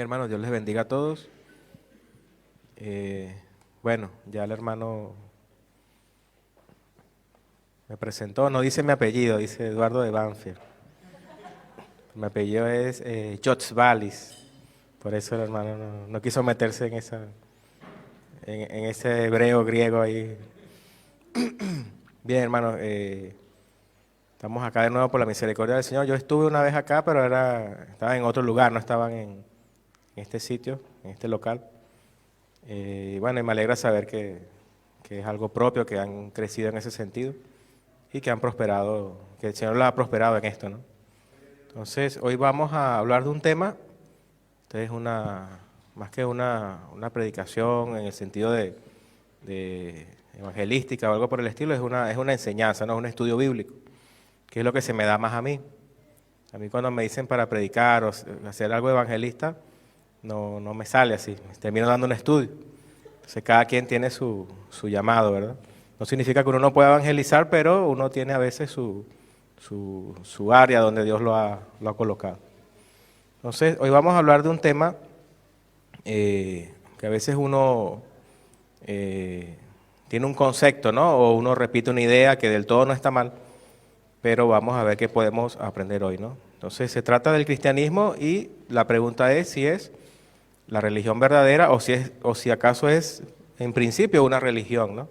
Bien, hermanos, Dios les bendiga a todos. Bueno, ya el hermano me presentó, no dice mi apellido, dice Eduardo de Banfield. Mi apellido es Jotzvalis, por eso el hermano no quiso meterse en ese hebreo griego ahí. Bien, hermanos, estamos acá de nuevo por la misericordia del Señor. Yo estuve una vez acá, pero estaba en otro lugar, no estaban en este sitio, en este local. Y bueno, y me alegra saber que es algo propio, que han crecido en ese sentido y que han prosperado, que el Señor los ha prosperado en esto, ¿no? Entonces, hoy vamos a hablar de un tema, entonces más que una predicación en el sentido de evangelística o algo por el estilo, es una enseñanza, ¿no? Es un estudio bíblico, que es lo que se me da más a mí. A mí cuando me dicen para predicar o hacer algo evangelista, no me sale así, termino dando un estudio. Entonces cada quien tiene su llamado, ¿verdad? No significa que uno no pueda evangelizar, pero uno tiene a veces su área donde Dios lo ha colocado. Entonces, hoy vamos a hablar de un tema que a veces uno tiene un concepto, ¿no? O uno repite una idea que del todo no está mal, pero vamos a ver qué podemos aprender hoy, ¿no? Entonces, se trata del cristianismo y la pregunta es si es la religión verdadera o si acaso es en principio una religión, ¿no?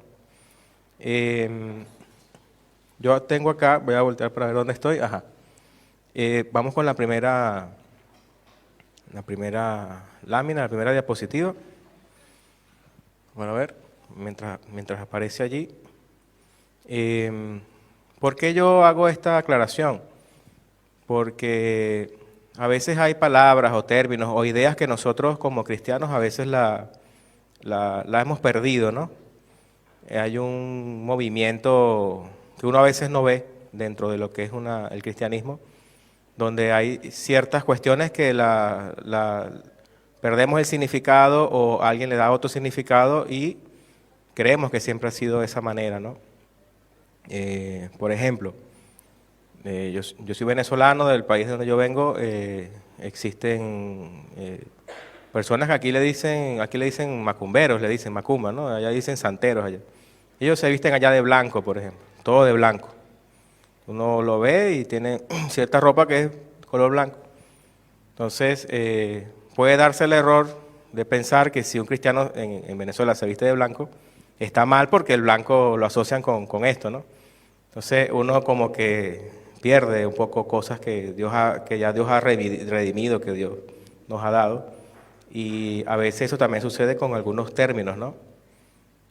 Yo tengo acá, voy a voltear para ver dónde estoy. Ajá. Vamos con la primera lámina, la primera diapositiva. Bueno, a ver, mientras aparece allí. ¿Por qué yo hago esta aclaración? Porque a veces hay palabras o términos o ideas que nosotros como cristianos a veces la hemos perdido, ¿no? Hay un movimiento que uno a veces no ve dentro de lo que es el cristianismo, donde hay ciertas cuestiones que perdemos el significado o alguien le da otro significado y creemos que siempre ha sido de esa manera, ¿no? Por ejemplo, yo soy venezolano, del país de donde yo vengo, existen personas que aquí le dicen macumberos, le dicen macumba, ¿no? Allá dicen santeros allá. Ellos se visten allá de blanco, por ejemplo, todo de blanco. Uno lo ve y tiene cierta ropa que es color blanco. Entonces, puede darse el error de pensar que si un cristiano en Venezuela se viste de blanco, está mal porque el blanco lo asocian con esto, ¿no? Entonces, uno como que pierde un poco cosas que ya Dios ha redimido, que Dios nos ha dado. Y a veces eso también sucede con algunos términos, ¿no?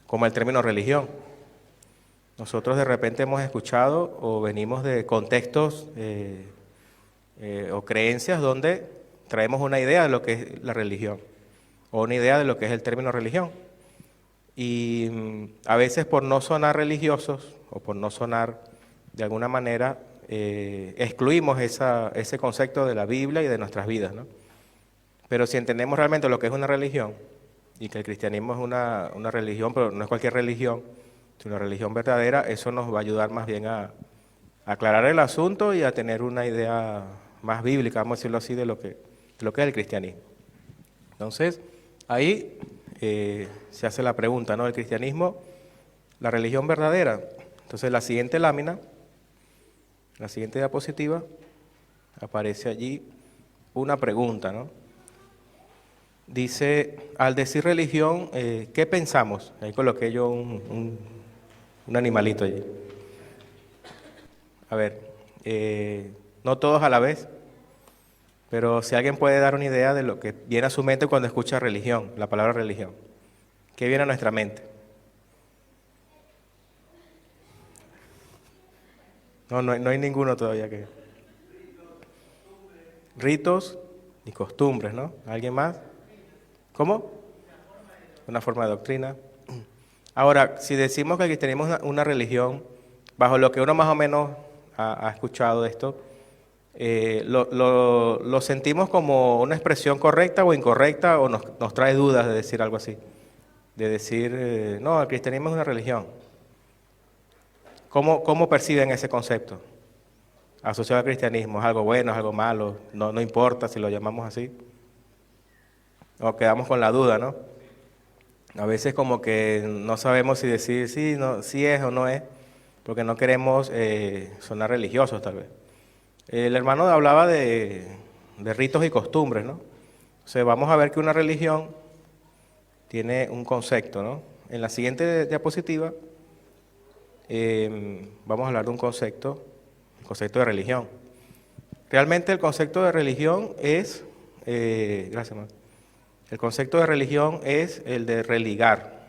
Como el término religión. Nosotros de repente hemos escuchado o venimos de contextos o creencias donde traemos una idea de lo que es la religión o una idea de lo que es el término religión. Y a veces por no sonar religiosos o por no sonar de alguna manera, excluimos ese concepto de la Biblia y de nuestras vidas, ¿no? Pero si entendemos realmente lo que es una religión y que el cristianismo es una religión, pero no es cualquier religión, es una religión verdadera, eso nos va a ayudar más bien a aclarar el asunto y a tener una idea más bíblica, vamos a decirlo así, de lo que es el cristianismo. Entonces, ahí se hace la pregunta, ¿no? ¿El cristianismo, la religión verdadera? Entonces, la siguiente lámina, la siguiente diapositiva, aparece allí una pregunta, ¿no? Dice, al decir religión, ¿qué pensamos? Ahí coloqué yo un animalito allí. A ver, no todos a la vez, pero si alguien puede dar una idea de lo que viene a su mente cuando escucha religión, la palabra religión. ¿Qué viene a nuestra mente? No hay ninguno todavía que... Ritos y costumbres, ¿no? ¿Alguien más? ¿Cómo? Una forma de doctrina. Ahora, si decimos que el cristianismo es una religión, bajo lo que uno más o menos ha escuchado de esto, lo sentimos como una expresión correcta o incorrecta o nos trae dudas de decir algo así. De decir, no, el cristianismo es una religión. ¿Cómo perciben ese concepto? Asociado al cristianismo, ¿es algo bueno, es algo malo? No importa si lo llamamos así. O quedamos con la duda, ¿no? A veces como que no sabemos si decir sí, no, sí es o no es, porque no queremos sonar religiosos tal vez. El hermano hablaba de ritos y costumbres, ¿no? O sea, vamos a ver que una religión tiene un concepto, ¿no? En la siguiente diapositiva vamos a hablar de un concepto, el concepto de religión. Realmente el concepto de religión es, gracias, hermano. El concepto de religión es el de religar.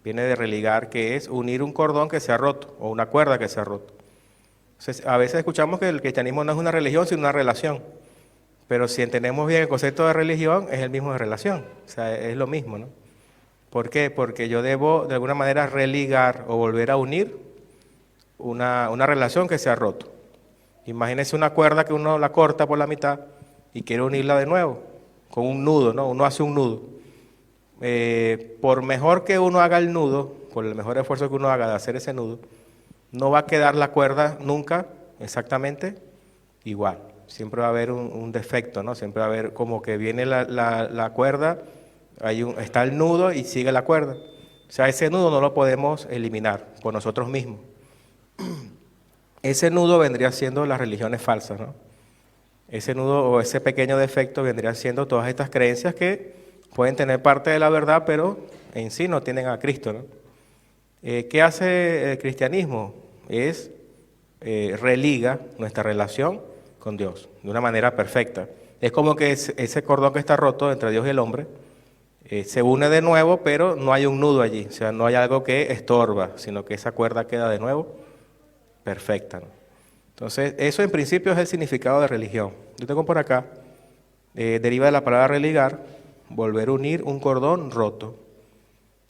Viene de religar, que es unir un cordón que se ha roto o una cuerda que se ha roto. Entonces, a veces escuchamos que el cristianismo no es una religión, sino una relación. Pero si entendemos bien el concepto de religión, es el mismo de relación. O sea, es lo mismo, ¿no? ¿Por qué? Porque yo debo, de alguna manera, religar o volver a unir una relación que se ha roto. Imagínense una cuerda que uno la corta por la mitad y quiere unirla de nuevo, con un nudo, ¿no? Uno hace un nudo. Por mejor que uno haga el nudo, por el mejor esfuerzo que uno haga de hacer ese nudo, no va a quedar la cuerda nunca exactamente igual. Siempre va a haber un defecto, ¿no? Siempre va a haber como que viene la cuerda, está el nudo y sigue la cuerda. O sea, ese nudo no lo podemos eliminar por nosotros mismos. Ese nudo vendría siendo las religiones falsas, ¿no? Ese nudo o ese pequeño defecto vendría siendo todas estas creencias que pueden tener parte de la verdad, pero en sí no tienen a Cristo, ¿no? ¿Qué hace el cristianismo? Es religa nuestra relación con Dios de una manera perfecta. Es como que ese cordón que está roto entre Dios y el hombre se une de nuevo, pero no hay un nudo allí, o sea, no hay algo que estorba, sino que esa cuerda queda de nuevo perfecta, ¿no? Entonces, eso en principio es el significado de religión. Yo tengo por acá, deriva de la palabra religar, volver a unir un cordón roto,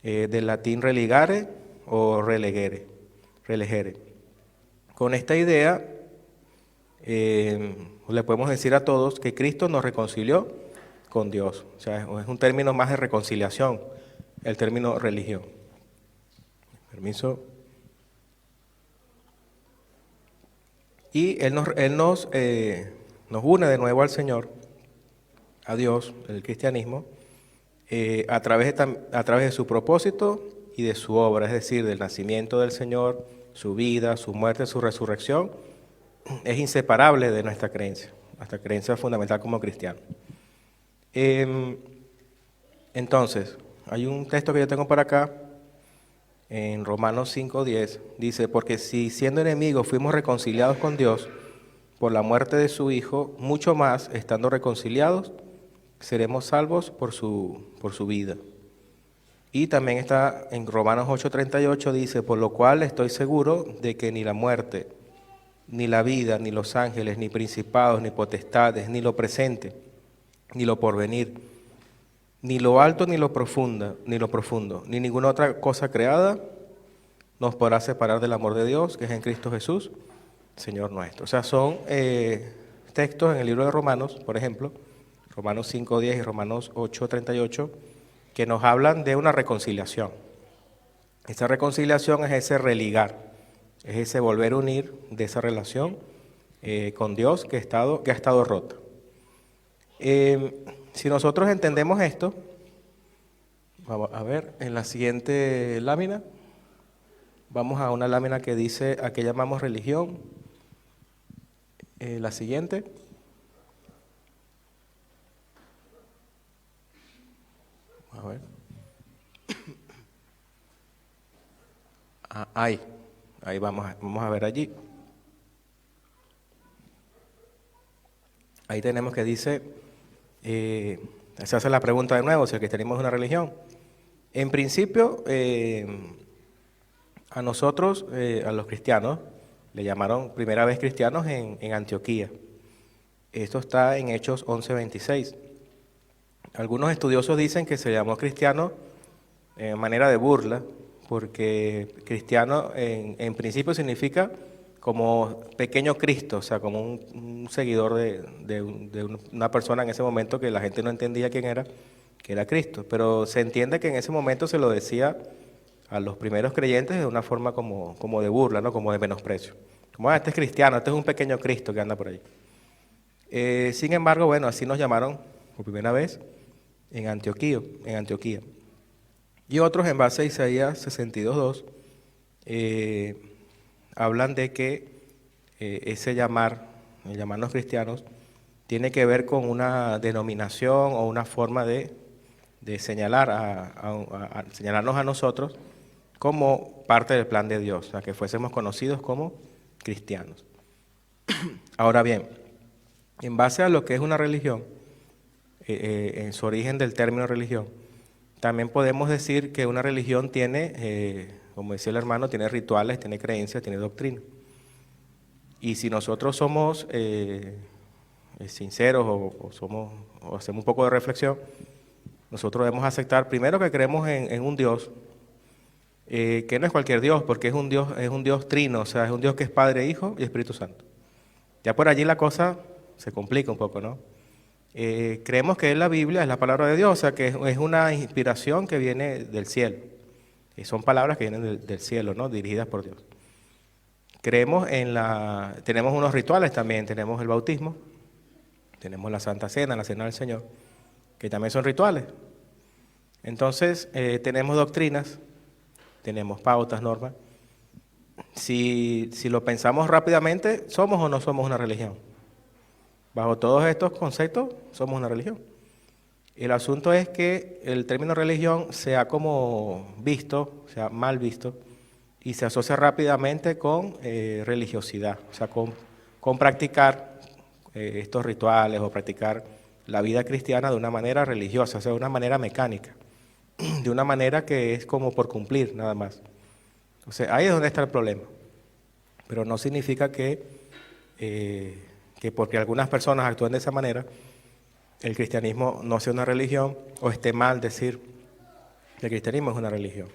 del latín religare o relegere. Con esta idea, le podemos decir a todos que Cristo nos reconcilió con Dios. O sea, es un término más de reconciliación, el término religión. Permiso. Y Él nos une de nuevo al Señor, a Dios, el cristianismo, a través de su propósito y de su obra, es decir, del nacimiento del Señor, su vida, su muerte, su resurrección, es inseparable de nuestra creencia fundamental como cristianos. Entonces, hay un texto que yo tengo por acá, en Romanos 5:10, dice, porque si siendo enemigos fuimos reconciliados con Dios por la muerte de su Hijo, mucho más, estando reconciliados, seremos salvos por su vida. Y también está en Romanos 8:38, dice, por lo cual estoy seguro de que ni la muerte, ni la vida, ni los ángeles, ni principados, ni potestades, ni lo presente, ni lo porvenir, ni lo alto, ni lo profundo, ni ninguna otra cosa creada nos podrá separar del amor de Dios, que es en Cristo Jesús, Señor nuestro. O sea, son textos en el libro de Romanos, por ejemplo, Romanos 5:10 y Romanos 8:38, que nos hablan de una reconciliación. Esa reconciliación es ese religar, es ese volver a unir de esa relación con Dios que ha estado rota. Si nosotros entendemos esto, vamos a ver en la siguiente lámina, vamos a una lámina que dice a qué llamamos religión. La siguiente. A ver. Ahí vamos a ver allí. Ahí tenemos que dice, se hace la pregunta de nuevo, si el cristianismo es una religión. En principio, a nosotros, a los cristianos, le llamaron primera vez cristianos en Antioquía. Esto está en Hechos 11:26. Algunos estudiosos dicen que se llamó cristiano en manera de burla, porque cristiano en principio significa como pequeño Cristo, o sea, como un seguidor de una persona en ese momento que la gente no entendía quién era, que era Cristo. Pero se entiende que en ese momento se lo decía a los primeros creyentes de una forma como de burla, ¿no? Como de menosprecio. Como, este es cristiano, este es un pequeño Cristo que anda por ahí. Sin embargo, bueno, así nos llamaron por primera vez. en Antioquía. Y otros en base a Isaías 62:2 hablan de que ese llamar, el llamarnos cristianos, tiene que ver con una denominación o una forma de señalar señalarnos a nosotros como parte del plan de Dios, o sea, que fuésemos conocidos como cristianos. Ahora bien, en base a lo que es una religión, en su origen del término religión, también podemos decir que una religión tiene, como decía el hermano, tiene rituales, tiene creencias, tiene doctrina. Y si nosotros somos sinceros o hacemos un poco de reflexión, nosotros debemos aceptar primero que creemos en un Dios, que no es cualquier Dios, porque es un Dios trino, o sea, es un Dios que es Padre, Hijo y Espíritu Santo. Ya por allí la cosa se complica un poco, ¿no? Creemos que la Biblia es la palabra de Dios, o sea, que es una inspiración que viene del cielo. Y son palabras que vienen del cielo, ¿no? Dirigidas por Dios. Creemos tenemos unos rituales también, tenemos el bautismo, tenemos la Santa Cena, la Cena del Señor, que también son rituales. Entonces, tenemos doctrinas, tenemos pautas, normas. Si lo pensamos rápidamente, ¿somos o no somos una religión? Bajo todos estos conceptos, somos una religión. El asunto es que el término religión se ha como visto, se ha mal visto, y se asocia rápidamente con religiosidad, o sea, con practicar estos rituales o practicar la vida cristiana de una manera religiosa, o sea, de una manera mecánica, de una manera que es como por cumplir nada más. Entonces, ahí es donde está el problema. Pero no significa que porque algunas personas actúen de esa manera, el cristianismo no sea una religión o esté mal decir que el cristianismo es una religión.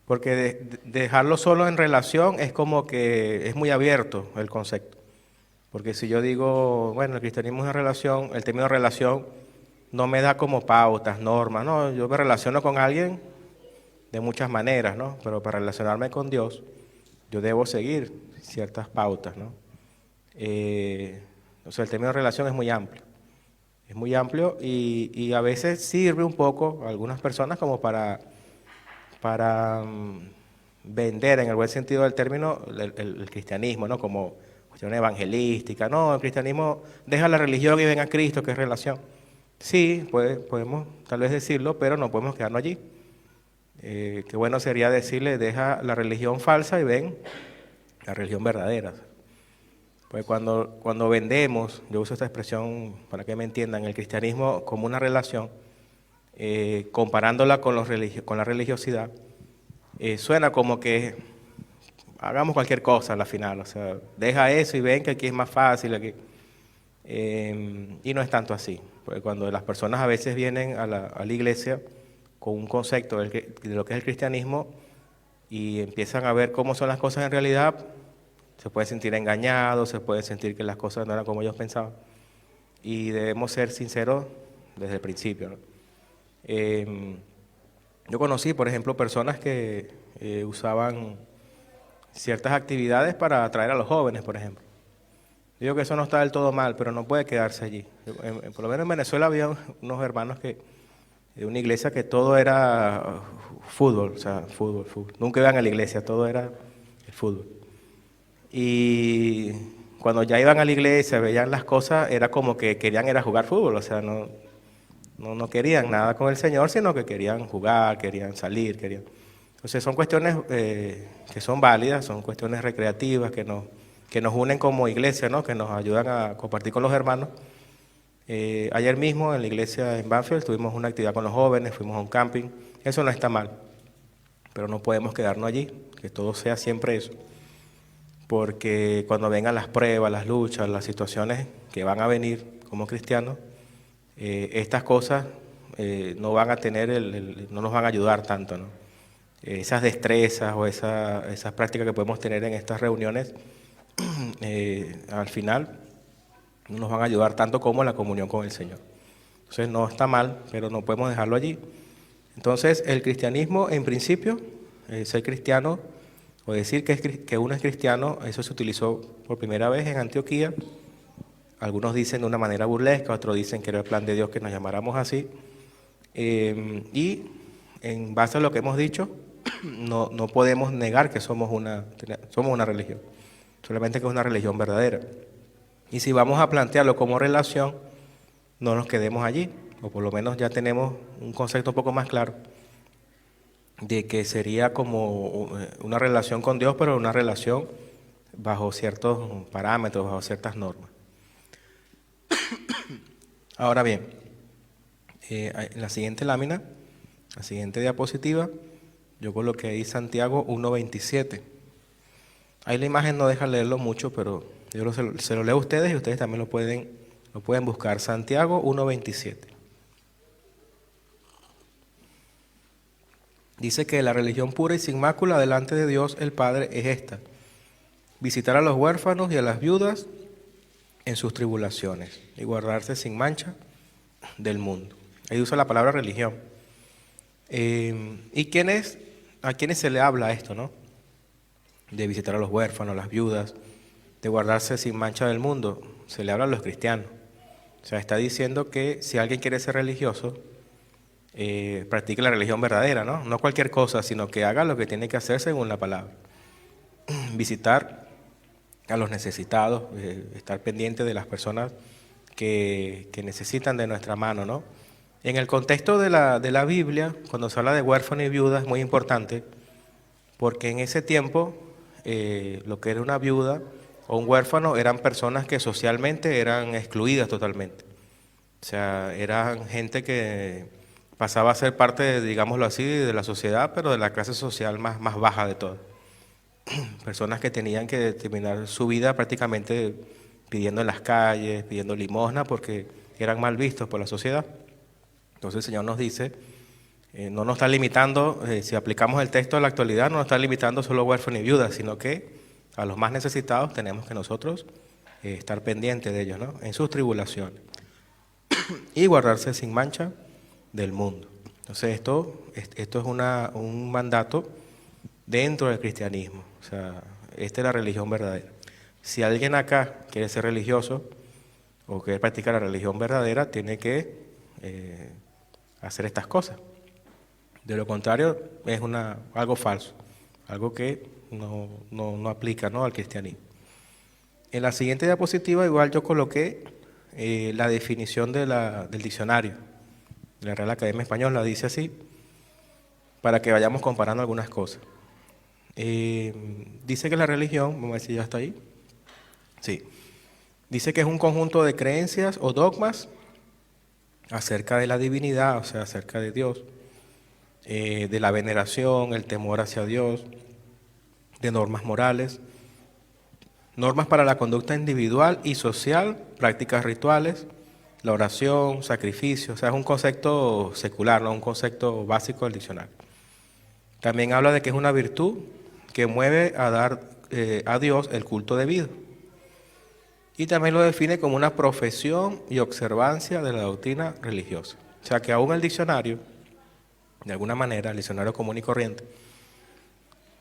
Porque dejarlo solo en relación es como que es muy abierto el concepto. Porque si yo digo, bueno, el cristianismo es una relación, el término relación no me da como pautas, normas, no, yo me relaciono con alguien de muchas maneras, ¿no? Pero para relacionarme con Dios, yo debo seguir ciertas pautas, ¿no? O sea, el término relación es muy amplio. Es muy amplio y a veces sirve un poco a algunas personas como para vender, en el buen sentido del término, el cristianismo, ¿no? Como cuestión evangelística. No, el cristianismo deja la religión y ven a Cristo, que es relación. Sí, podemos tal vez decirlo, pero no podemos quedarnos allí. Qué bueno sería decirle, deja la religión falsa y ven la religión verdadera. Pues cuando vendemos, yo uso esta expresión para que me entiendan, el cristianismo como una relación, comparándola con la religiosidad, suena como que hagamos cualquier cosa al final, o sea, deja eso y ven que aquí es más fácil, aquí. Y no es tanto así, porque cuando las personas a veces vienen a la iglesia con un concepto de lo que es el cristianismo y empiezan a ver cómo son las cosas en realidad, se pueden sentir engañados, se pueden sentir que las cosas no eran como ellos pensaban. Y debemos ser sinceros desde el principio, ¿no? Yo conocí, por ejemplo, personas que usaban ciertas actividades para atraer a los jóvenes, por ejemplo. Digo que eso no está del todo mal, pero no puede quedarse allí. Por lo menos en Venezuela había unos hermanos de una iglesia que todo era fútbol, o sea, fútbol. Nunca iban a la iglesia, todo era el fútbol. Y cuando ya iban a la iglesia, veían las cosas, era como que querían era jugar fútbol, o sea, no querían nada con el Señor, sino que querían jugar, querían salir, querían. Entonces son cuestiones que son válidas, son cuestiones recreativas que nos unen como iglesia, ¿no? Que nos ayudan a compartir con los hermanos. Ayer mismo en la iglesia en Banfield tuvimos una actividad con los jóvenes, fuimos a un camping. Eso no está mal, pero no podemos quedarnos allí, que todo sea siempre eso. Porque cuando vengan las pruebas, las luchas, las situaciones que van a venir como cristianos, estas cosas no van a tener, no nos van a ayudar tanto, ¿no? Esas destrezas o esas prácticas que podemos tener en estas reuniones, al final no nos van a ayudar tanto como la comunión con el Señor. Entonces no está mal, pero no podemos dejarlo allí. Entonces el cristianismo, en principio, ser cristiano o decir que uno es cristiano, eso se utilizó por primera vez en Antioquía. Algunos dicen de una manera burlesca, otros dicen que era el plan de Dios que nos llamáramos así. Y en base a lo que hemos dicho, no podemos negar que somos una religión, solamente que es una religión verdadera. Y si vamos a plantearlo como relación, no nos quedemos allí, o por lo menos ya tenemos un concepto un poco más claro de que sería como una relación con Dios, pero una relación bajo ciertos parámetros, bajo ciertas normas. Ahora bien, en la siguiente lámina, la siguiente diapositiva, yo coloqué ahí Santiago 1:27. Ahí la imagen no deja leerlo mucho, pero yo se lo leo a ustedes y ustedes también lo pueden buscar. Santiago 1:27. Dice que la religión pura y sin mácula delante de Dios el Padre es esta: visitar a los huérfanos y a las viudas en sus tribulaciones y guardarse sin mancha del mundo. Ahí usa la palabra religión. ¿Y a quiénes se le habla esto, no? De visitar a los huérfanos, a las viudas, de guardarse sin mancha del mundo. Se le habla a los cristianos. O sea, está diciendo que si alguien quiere ser religioso, practique la religión verdadera, ¿no? No cualquier cosa, sino que haga lo que tiene que hacer según la palabra. Visitar a los necesitados, estar pendiente de las personas que necesitan de nuestra mano, ¿no? En el contexto de la Biblia, cuando se habla de huérfanos y viudas, es muy importante, porque en ese tiempo lo que era una viuda o un huérfano eran personas que socialmente eran excluidas totalmente. O sea, eran gente que pasaba a ser parte, digámoslo así, de la sociedad, pero de la clase social más baja de todas. Personas que tenían que terminar su vida prácticamente pidiendo en las calles, pidiendo limosna, porque eran mal vistos por la sociedad. Entonces el Señor nos dice, no nos está limitando, si aplicamos el texto de la actualidad, no nos está limitando solo a huérfanos y viudas, sino que a los más necesitados tenemos que nosotros estar pendientes de ellos, ¿no? En sus tribulaciones. Y guardarse sin mancha del mundo. Entonces esto es un mandato dentro del cristianismo. O sea, esta es la religión verdadera. Si alguien acá quiere ser religioso o quiere practicar la religión verdadera, tiene que hacer estas cosas. De lo contrario, es algo falso, algo que no aplica, ¿no?, al cristianismo. En la siguiente diapositiva igual yo coloqué la definición del diccionario. La Real Academia Española dice así, para que vayamos comparando algunas cosas. Dice que la religión, vamos a ver si ya está ahí. Sí. Dice que es un conjunto de creencias o dogmas acerca de la divinidad, o sea, acerca de Dios, de la veneración, el temor hacia Dios, de normas morales, normas para la conducta individual y social, prácticas rituales, la oración, sacrificio. O sea, es un concepto secular, no un concepto básico del diccionario. También habla de que es una virtud que mueve a dar a Dios el culto debido. Y también lo define como una profesión y observancia de la doctrina religiosa. O sea que aún el diccionario, de alguna manera, el diccionario común y corriente,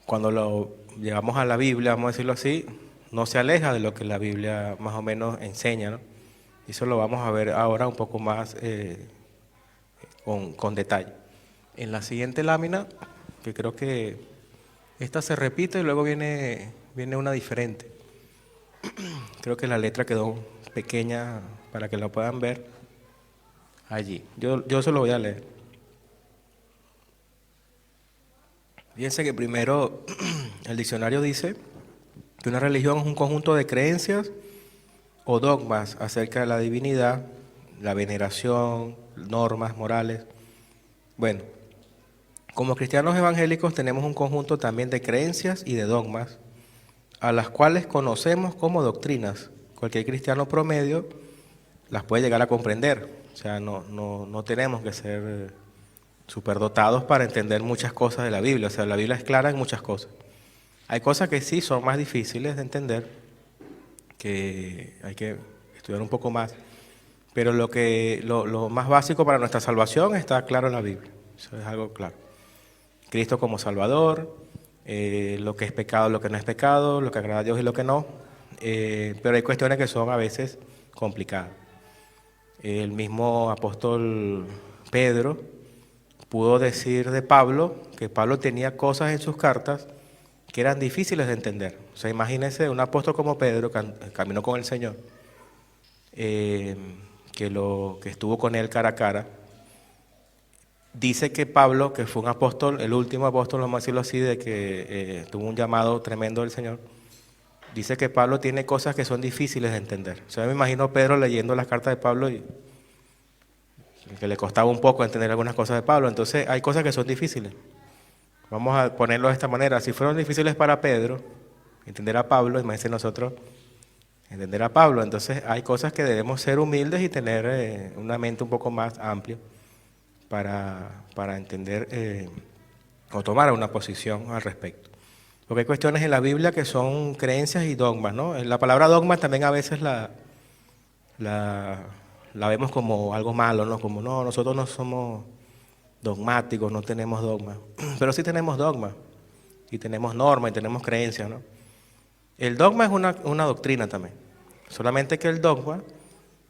cuando lo llevamos a la Biblia, vamos a decirlo así, no se aleja de lo que la Biblia más o menos enseña, ¿no? Y eso lo vamos a ver ahora un poco más con detalle. En la siguiente lámina, que creo que esta se repite y luego viene una diferente. Creo que la letra quedó pequeña para que la puedan ver allí. Yo se lo voy a leer. Fíjense que primero el diccionario dice que una religión es un conjunto de creencias o dogmas acerca de la divinidad, la veneración, normas morales. Bueno, como cristianos evangélicos tenemos un conjunto también de creencias y de dogmas a las cuales conocemos como doctrinas. Cualquier cristiano promedio las puede llegar a comprender. O sea, no tenemos que ser superdotados para entender muchas cosas de la Biblia. O sea, la Biblia es clara en muchas cosas. Hay cosas que sí son más difíciles de entender, que hay que estudiar un poco más. Pero lo más básico para nuestra salvación está claro en la Biblia. Eso es algo claro. Cristo como Salvador, lo que es pecado, lo que no es pecado, lo que agrada a Dios y lo que no. Pero hay cuestiones que son a veces complicadas. El mismo apóstol Pedro pudo decir de Pablo que Pablo tenía cosas en sus cartas que eran difíciles de entender. O sea, imagínense un apóstol como Pedro, que caminó con el Señor, que estuvo con él cara a cara. Dice que Pablo, que fue un apóstol, el último apóstol, vamos a decirlo así, de que tuvo un llamado tremendo del Señor, dice que Pablo tiene cosas que son difíciles de entender. O sea, me imagino a Pedro leyendo las cartas de Pablo y que le costaba un poco entender algunas cosas de Pablo. Entonces hay cosas que son difíciles. Vamos a ponerlo de esta manera. Si fueron difíciles para Pedro entender a Pablo, imagínense nosotros entender a Pablo. Entonces hay cosas que debemos ser humildes y tener una mente un poco más amplia para entender o tomar una posición al respecto. Porque hay cuestiones en la Biblia que son creencias y dogmas, ¿no? La palabra dogma también a veces la vemos como algo malo, ¿no? Como no, nosotros no somos dogmáticos, no tenemos dogma. Pero sí tenemos dogma, y tenemos normas, y tenemos creencias, ¿no? El dogma es una doctrina también. Solamente que el dogma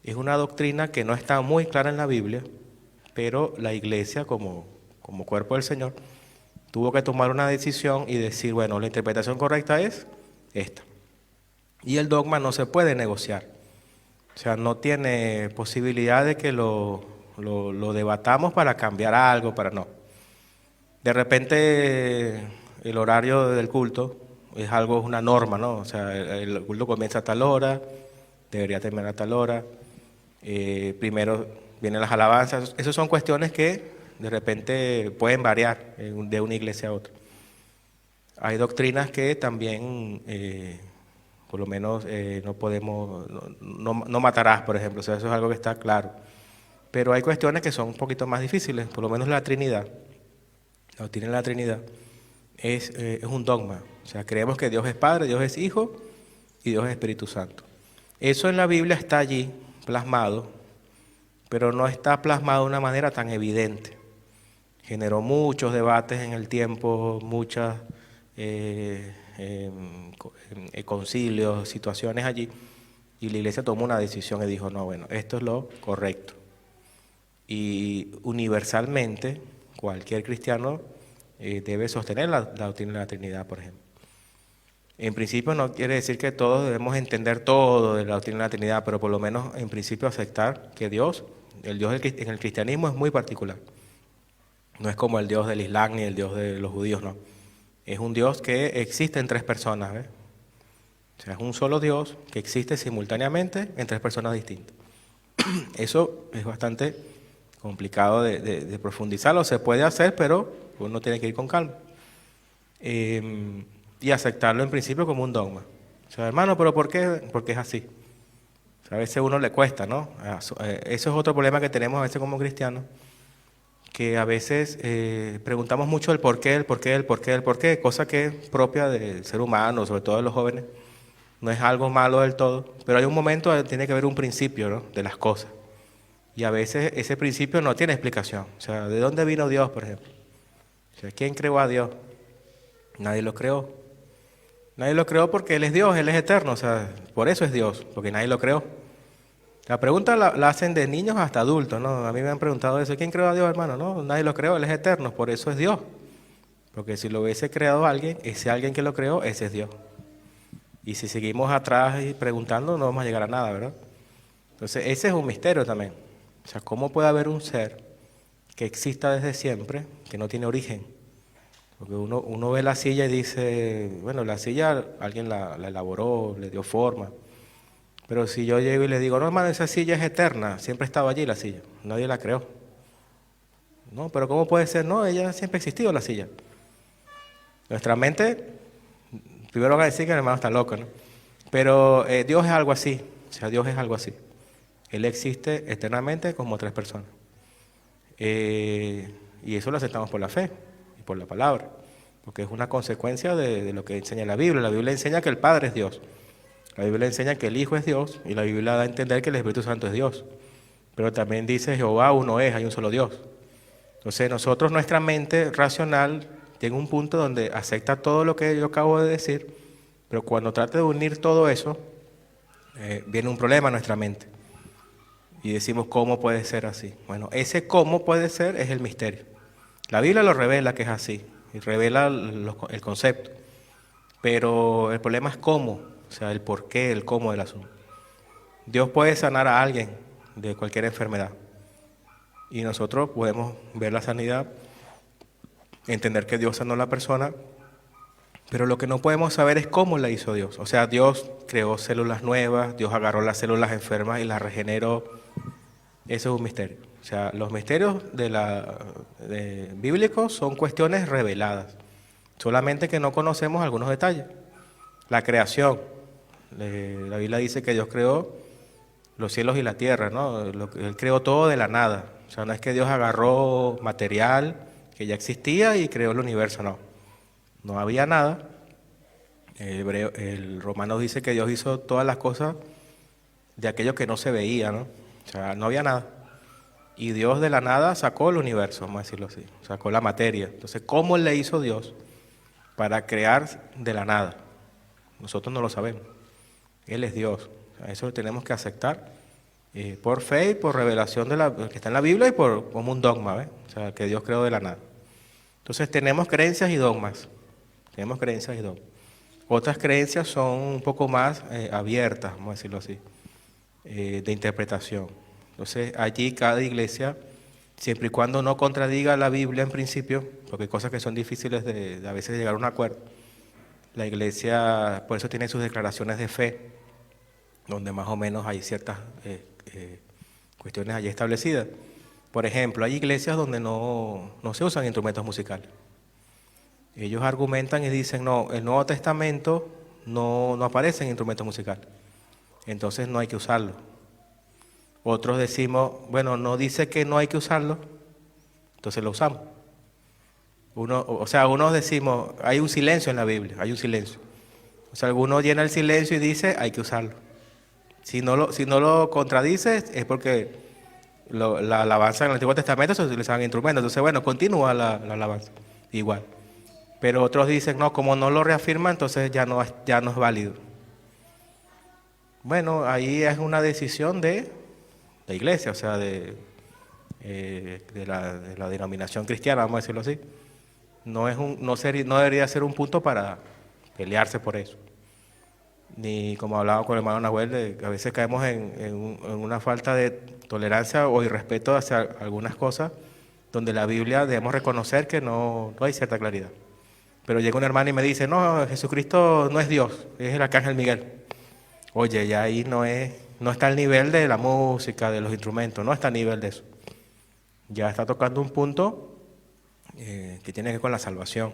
es una doctrina que no está muy clara en la Biblia, pero la iglesia como cuerpo del Señor tuvo que tomar una decisión y decir, bueno, la interpretación correcta es esta. Y el dogma no se puede negociar. O sea, no tiene posibilidad de que lo debatamos para cambiar algo, para no. De repente el horario del culto es una norma, ¿no? O sea, el culto comienza a tal hora, debería terminar a tal hora, primero vienen las alabanzas. Esas son cuestiones que de repente pueden variar de una iglesia a otra. Hay doctrinas que también, por lo menos, no podemos, no matarás, por ejemplo, o sea, eso es algo que está claro. Pero hay cuestiones que son un poquito más difíciles, por lo menos la Trinidad. La doctrina de la Trinidad es un dogma. O sea, creemos que Dios es Padre, Dios es Hijo y Dios es Espíritu Santo. Eso en la Biblia está allí plasmado, pero no está plasmado de una manera tan evidente. Generó muchos debates en el tiempo, muchas concilios, situaciones allí, y la iglesia tomó una decisión y dijo, no, bueno, esto es lo correcto. Y universalmente, cualquier cristiano debe sostener la doctrina de la Trinidad, por ejemplo. En principio no quiere decir que todos debemos entender todo de la doctrina de la Trinidad, pero por lo menos en principio aceptar que Dios, el Dios en el cristianismo es muy particular. No es como el Dios del Islam ni el Dios de los judíos, no. Es un Dios que existe en tres personas, ¿ves? O sea, es un solo Dios que existe simultáneamente en tres personas distintas. Eso es bastante complicado de profundizarlo. Se puede hacer, pero uno tiene que ir con calma. Y aceptarlo en principio como un dogma. O sea, hermano, ¿pero por qué? Porque es así. O sea, a veces a uno le cuesta, ¿no? Eso es otro problema que tenemos a veces como cristianos, que a veces preguntamos mucho el por qué, el por qué, el por qué, el por qué, cosa que es propia del ser humano, sobre todo de los jóvenes. No es algo malo del todo, pero hay un momento donde tiene que haber un principio, ¿no?, de las cosas. Y a veces ese principio no tiene explicación. O sea, ¿de dónde vino Dios, por ejemplo? O sea, ¿quién creó a Dios? Nadie lo creó. Nadie lo creó porque Él es Dios, Él es eterno. O sea, por eso es Dios, porque nadie lo creó. La pregunta la hacen de niños hasta adultos, ¿no? A mí me han preguntado eso. ¿Quién creó a Dios, hermano? No, nadie lo creó, Él es eterno, por eso es Dios. Porque si lo hubiese creado alguien, ese alguien que lo creó, ese es Dios. Y si seguimos atrás y preguntando, no vamos a llegar a nada, ¿verdad? Entonces, ese es un misterio también. O sea, ¿cómo puede haber un ser que exista desde siempre, que no tiene origen? Porque uno ve la silla y dice, bueno, la silla alguien la elaboró, le dio forma. Pero si yo llego y le digo, no, hermano, esa silla es eterna, siempre estaba allí la silla, nadie la creó. No, pero ¿cómo puede ser? No, ella siempre ha existido la silla. Nuestra mente, primero van a decir que el hermano está loco, ¿no? Pero Dios es algo así, o sea, Dios es algo así. Él existe eternamente como tres personas. Y eso lo aceptamos por la fe y por la palabra, porque es una consecuencia de lo que enseña la Biblia. La Biblia enseña que el Padre es Dios. La Biblia enseña que el Hijo es Dios y la Biblia da a entender que el Espíritu Santo es Dios. Pero también dice Jehová uno es, hay un solo Dios. Entonces nosotros, nuestra mente racional, llega a un punto donde acepta todo lo que yo acabo de decir, pero cuando trata de unir todo eso, viene un problema en nuestra mente. Y decimos, ¿cómo puede ser así? Bueno, ese cómo puede ser es el misterio. La Biblia lo revela que es así, y revela el concepto. Pero el problema es cómo, o sea, el por qué, el cómo del asunto. Dios puede sanar a alguien de cualquier enfermedad. Y nosotros podemos ver la sanidad, entender que Dios sanó a la persona, pero lo que no podemos saber es cómo la hizo Dios. O sea, Dios creó células nuevas, Dios agarró las células enfermas y las regeneró. Eso es un misterio. O sea, los misterios bíblicos son cuestiones reveladas, solamente que no conocemos algunos detalles. La creación. La Biblia dice que Dios creó los cielos y la tierra, ¿no? Él creó todo de la nada. O sea, no es que Dios agarró material que ya existía y creó el universo, no. No había nada. El romano dice que Dios hizo todas las cosas de aquello que no se veía, ¿no? O sea, no había nada. Y Dios de la nada sacó el universo, vamos a decirlo así, sacó la materia. Entonces, ¿cómo le hizo Dios para crear de la nada? Nosotros no lo sabemos. Él es Dios. O sea, eso lo tenemos que aceptar por fe y por revelación que está en la Biblia y como un dogma, ¿ves? O sea, que Dios creó de la nada. Entonces, tenemos creencias y dogmas. Tenemos creencias y dogmas. Otras creencias son un poco más abiertas, vamos a decirlo así, de interpretación. Entonces, allí cada iglesia, siempre y cuando no contradiga la Biblia en principio, porque hay cosas que son difíciles de a veces llegar a un acuerdo, la iglesia por eso tiene sus declaraciones de fe, donde más o menos hay ciertas cuestiones allí establecidas. Por ejemplo, hay iglesias donde no se usan instrumentos musicales. Ellos argumentan y dicen, no, el Nuevo Testamento no aparece en instrumentos musicales, entonces no hay que usarlo. Otros decimos, bueno, no dice que no hay que usarlo, entonces lo usamos. Unos decimos, hay un silencio en la Biblia, hay un silencio. O sea, alguno llena el silencio y dice, hay que usarlo. Si no lo contradice, es porque la alabanza en el Antiguo Testamento se utilizaban instrumentos. Entonces, bueno, continúa la alabanza, igual. Pero otros dicen, no, como no lo reafirma, entonces ya no es válido. Bueno, ahí es una decisión de la iglesia, o sea, de la denominación cristiana, vamos a decirlo así. No debería ser un punto para pelearse por eso. Ni como hablaba con el hermano Nahuel, que a veces caemos en una falta de tolerancia o irrespeto hacia algunas cosas, donde la Biblia debemos reconocer que no hay cierta claridad. Pero llega un hermano y me dice, no, Jesucristo no es Dios, es el arcángel Miguel. Oye, ya ahí no está al nivel de la música, de los instrumentos, no está al nivel de eso. Ya está tocando un punto que tiene que ver con la salvación.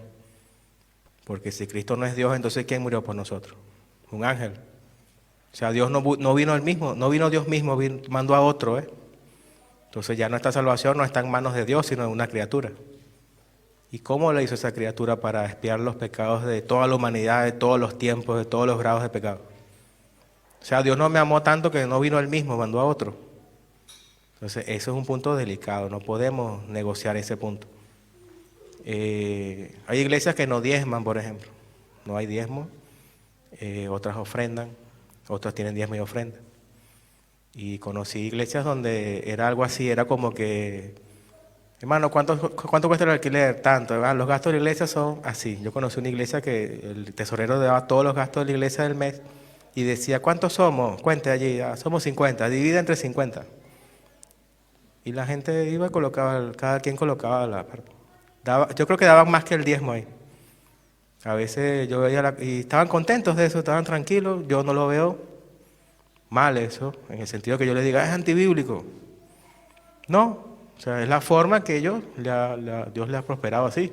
Porque si Cristo no es Dios, entonces ¿quién murió por nosotros? Un ángel. O sea, Dios no vino él mismo, no vino Dios mismo, mandó a otro. Entonces ya nuestra salvación no está en manos de Dios, sino de una criatura. ¿Y cómo le hizo esa criatura para expiar los pecados de toda la humanidad, de todos los tiempos, de todos los grados de pecado? O sea, Dios no me amó tanto que no vino él mismo, mandó a otro. Entonces, eso es un punto delicado, no podemos negociar ese punto. Hay iglesias que no diezman, por ejemplo. No hay diezmo. Otras ofrendan, otras tienen diezmo y ofrenda. Y conocí iglesias donde era algo así, era como que, hermano, ¿cuánto cuesta el alquiler? Tanto, ¿verdad? Los gastos de la iglesia son así. Yo conocí una iglesia que el tesorero daba todos los gastos de la iglesia del mes y decía, ¿cuántos somos? Cuente allí, somos 50, divide entre 50. Y la gente iba y colocaba, cada quien colocaba la parte. Yo creo que daban más que el diezmo ahí. A veces yo veía, y estaban contentos de eso, estaban tranquilos. Yo no lo veo mal eso, en el sentido que yo les diga, es antibíblico. No, o sea, es la forma que Dios le ha prosperado así.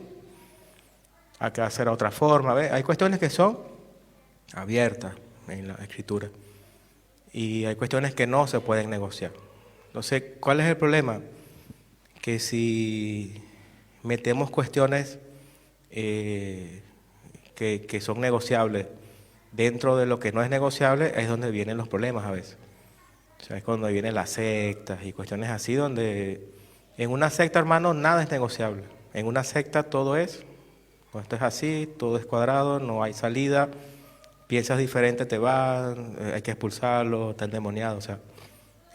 Acá será otra forma. ¿Ves? Hay cuestiones que son abiertas en la Escritura y hay cuestiones que no se pueden negociar. Entonces, ¿cuál es el problema? Que si metemos cuestiones que son negociables dentro de lo que no es negociable, es donde vienen los problemas a veces. O sea, es cuando vienen las sectas y cuestiones así, donde en una secta, hermano, nada es negociable. En una secta todo es, cuando esto es así, todo es cuadrado, no hay salida, piensas diferente, te van, hay que expulsarlo, está endemoniado. O sea,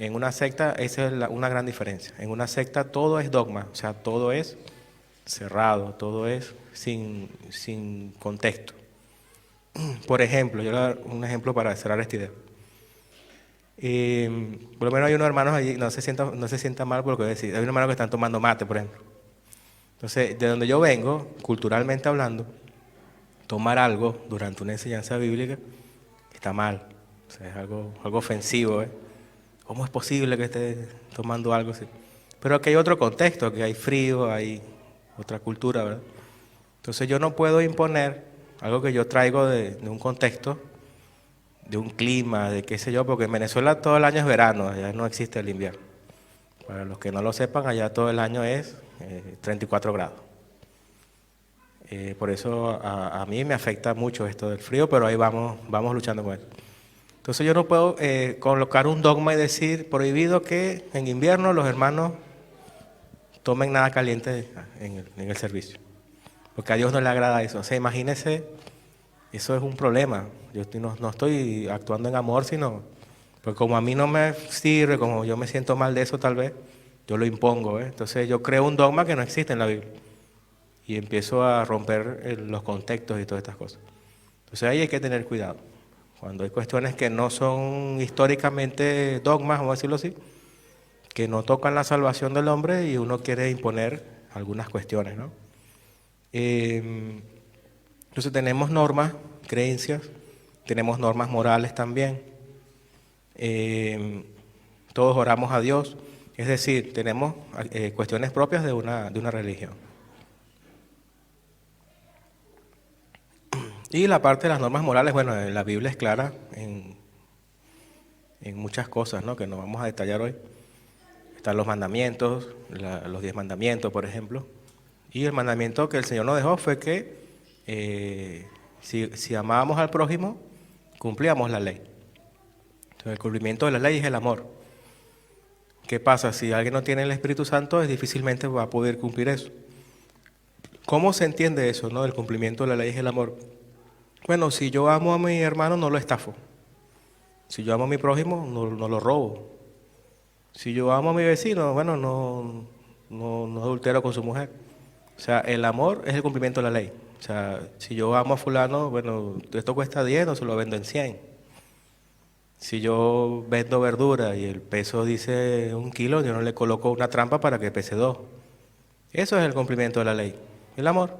en una secta esa es una gran diferencia. En una secta todo es dogma, o sea, todo es cerrado, todo es sin contexto. Por ejemplo, yo le voy a dar un ejemplo para cerrar esta idea. Por lo menos hay unos hermanos allí, no se sienta mal por lo que voy a decir, hay unos hermanos que están tomando mate, por ejemplo. Entonces, de donde yo vengo, culturalmente hablando, tomar algo durante una enseñanza bíblica está mal. O sea, es algo ofensivo, ¿eh? ¿Cómo es posible que esté tomando algo así? Pero aquí hay otro contexto, que hay frío, hay otra cultura, ¿verdad? Entonces yo no puedo imponer algo que yo traigo de un contexto, de un clima, de qué sé yo, porque en Venezuela todo el año es verano, allá no existe el invierno. Para los que no lo sepan, allá todo el año es 34 grados. Por eso a mí me afecta mucho esto del frío, pero ahí vamos luchando con eso. Entonces yo no puedo colocar un dogma y decir prohibido que en invierno los hermanos tomen nada caliente en el servicio, porque a Dios no le agrada eso. O sea, imagínense, eso es un problema. Yo no estoy actuando en amor, sino, pues como a mí no me sirve, como yo me siento mal de eso tal vez, yo lo impongo, ¿eh? Entonces yo creo un dogma que no existe en la Biblia y empiezo a romper los contextos y todas estas cosas. Entonces ahí hay que tener cuidado. Cuando hay cuestiones que no son históricamente dogmas, vamos a decirlo así, que no tocan la salvación del hombre y uno quiere imponer algunas cuestiones, ¿no? Entonces tenemos normas, creencias, tenemos normas morales también. Todos oramos a Dios, es decir, tenemos cuestiones propias de una religión. Y la parte de las normas morales, bueno, la Biblia es clara en muchas cosas, ¿no?, que no vamos a detallar hoy. Están los mandamientos, los 10 mandamientos, por ejemplo. Y el mandamiento que el Señor nos dejó fue que si amábamos al prójimo, cumplíamos la ley. Entonces, el cumplimiento de la ley es el amor. ¿Qué pasa? Si alguien no tiene el Espíritu Santo, difícilmente va a poder cumplir eso. ¿Cómo se entiende eso, no? El cumplimiento de la ley es el amor. Bueno, si yo amo a mi hermano, no lo estafo. Si yo amo a mi prójimo, no lo robo. Si yo amo a mi vecino, bueno, no adultero con su mujer. O sea, el amor es el cumplimiento de la ley. O sea, si yo amo a fulano, bueno, esto cuesta 10, no se lo vendo en 100. Si yo vendo verdura y el peso dice 1 kilo, yo no le coloco una trampa para que pese 2. Eso es el cumplimiento de la ley. El amor.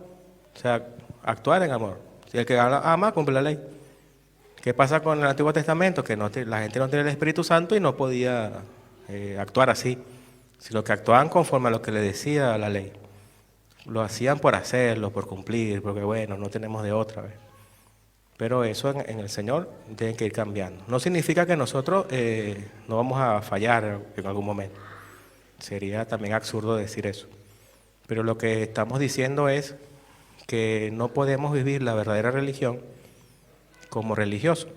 O sea, actuar en amor. Si el que ama, cumple la ley. ¿Qué pasa con el Antiguo Testamento? Que la gente no tenía el Espíritu Santo y no podía actuar así, sino que actuaban conforme a lo que le decía la ley. Lo hacían por hacerlo, por cumplir, porque bueno, no tenemos de otra vez. Pero eso en el Señor tiene que ir cambiando. No significa que nosotros no vamos a fallar en algún momento. Sería también absurdo decir eso. Pero lo que estamos diciendo es que no podemos vivir la verdadera religión como religioso,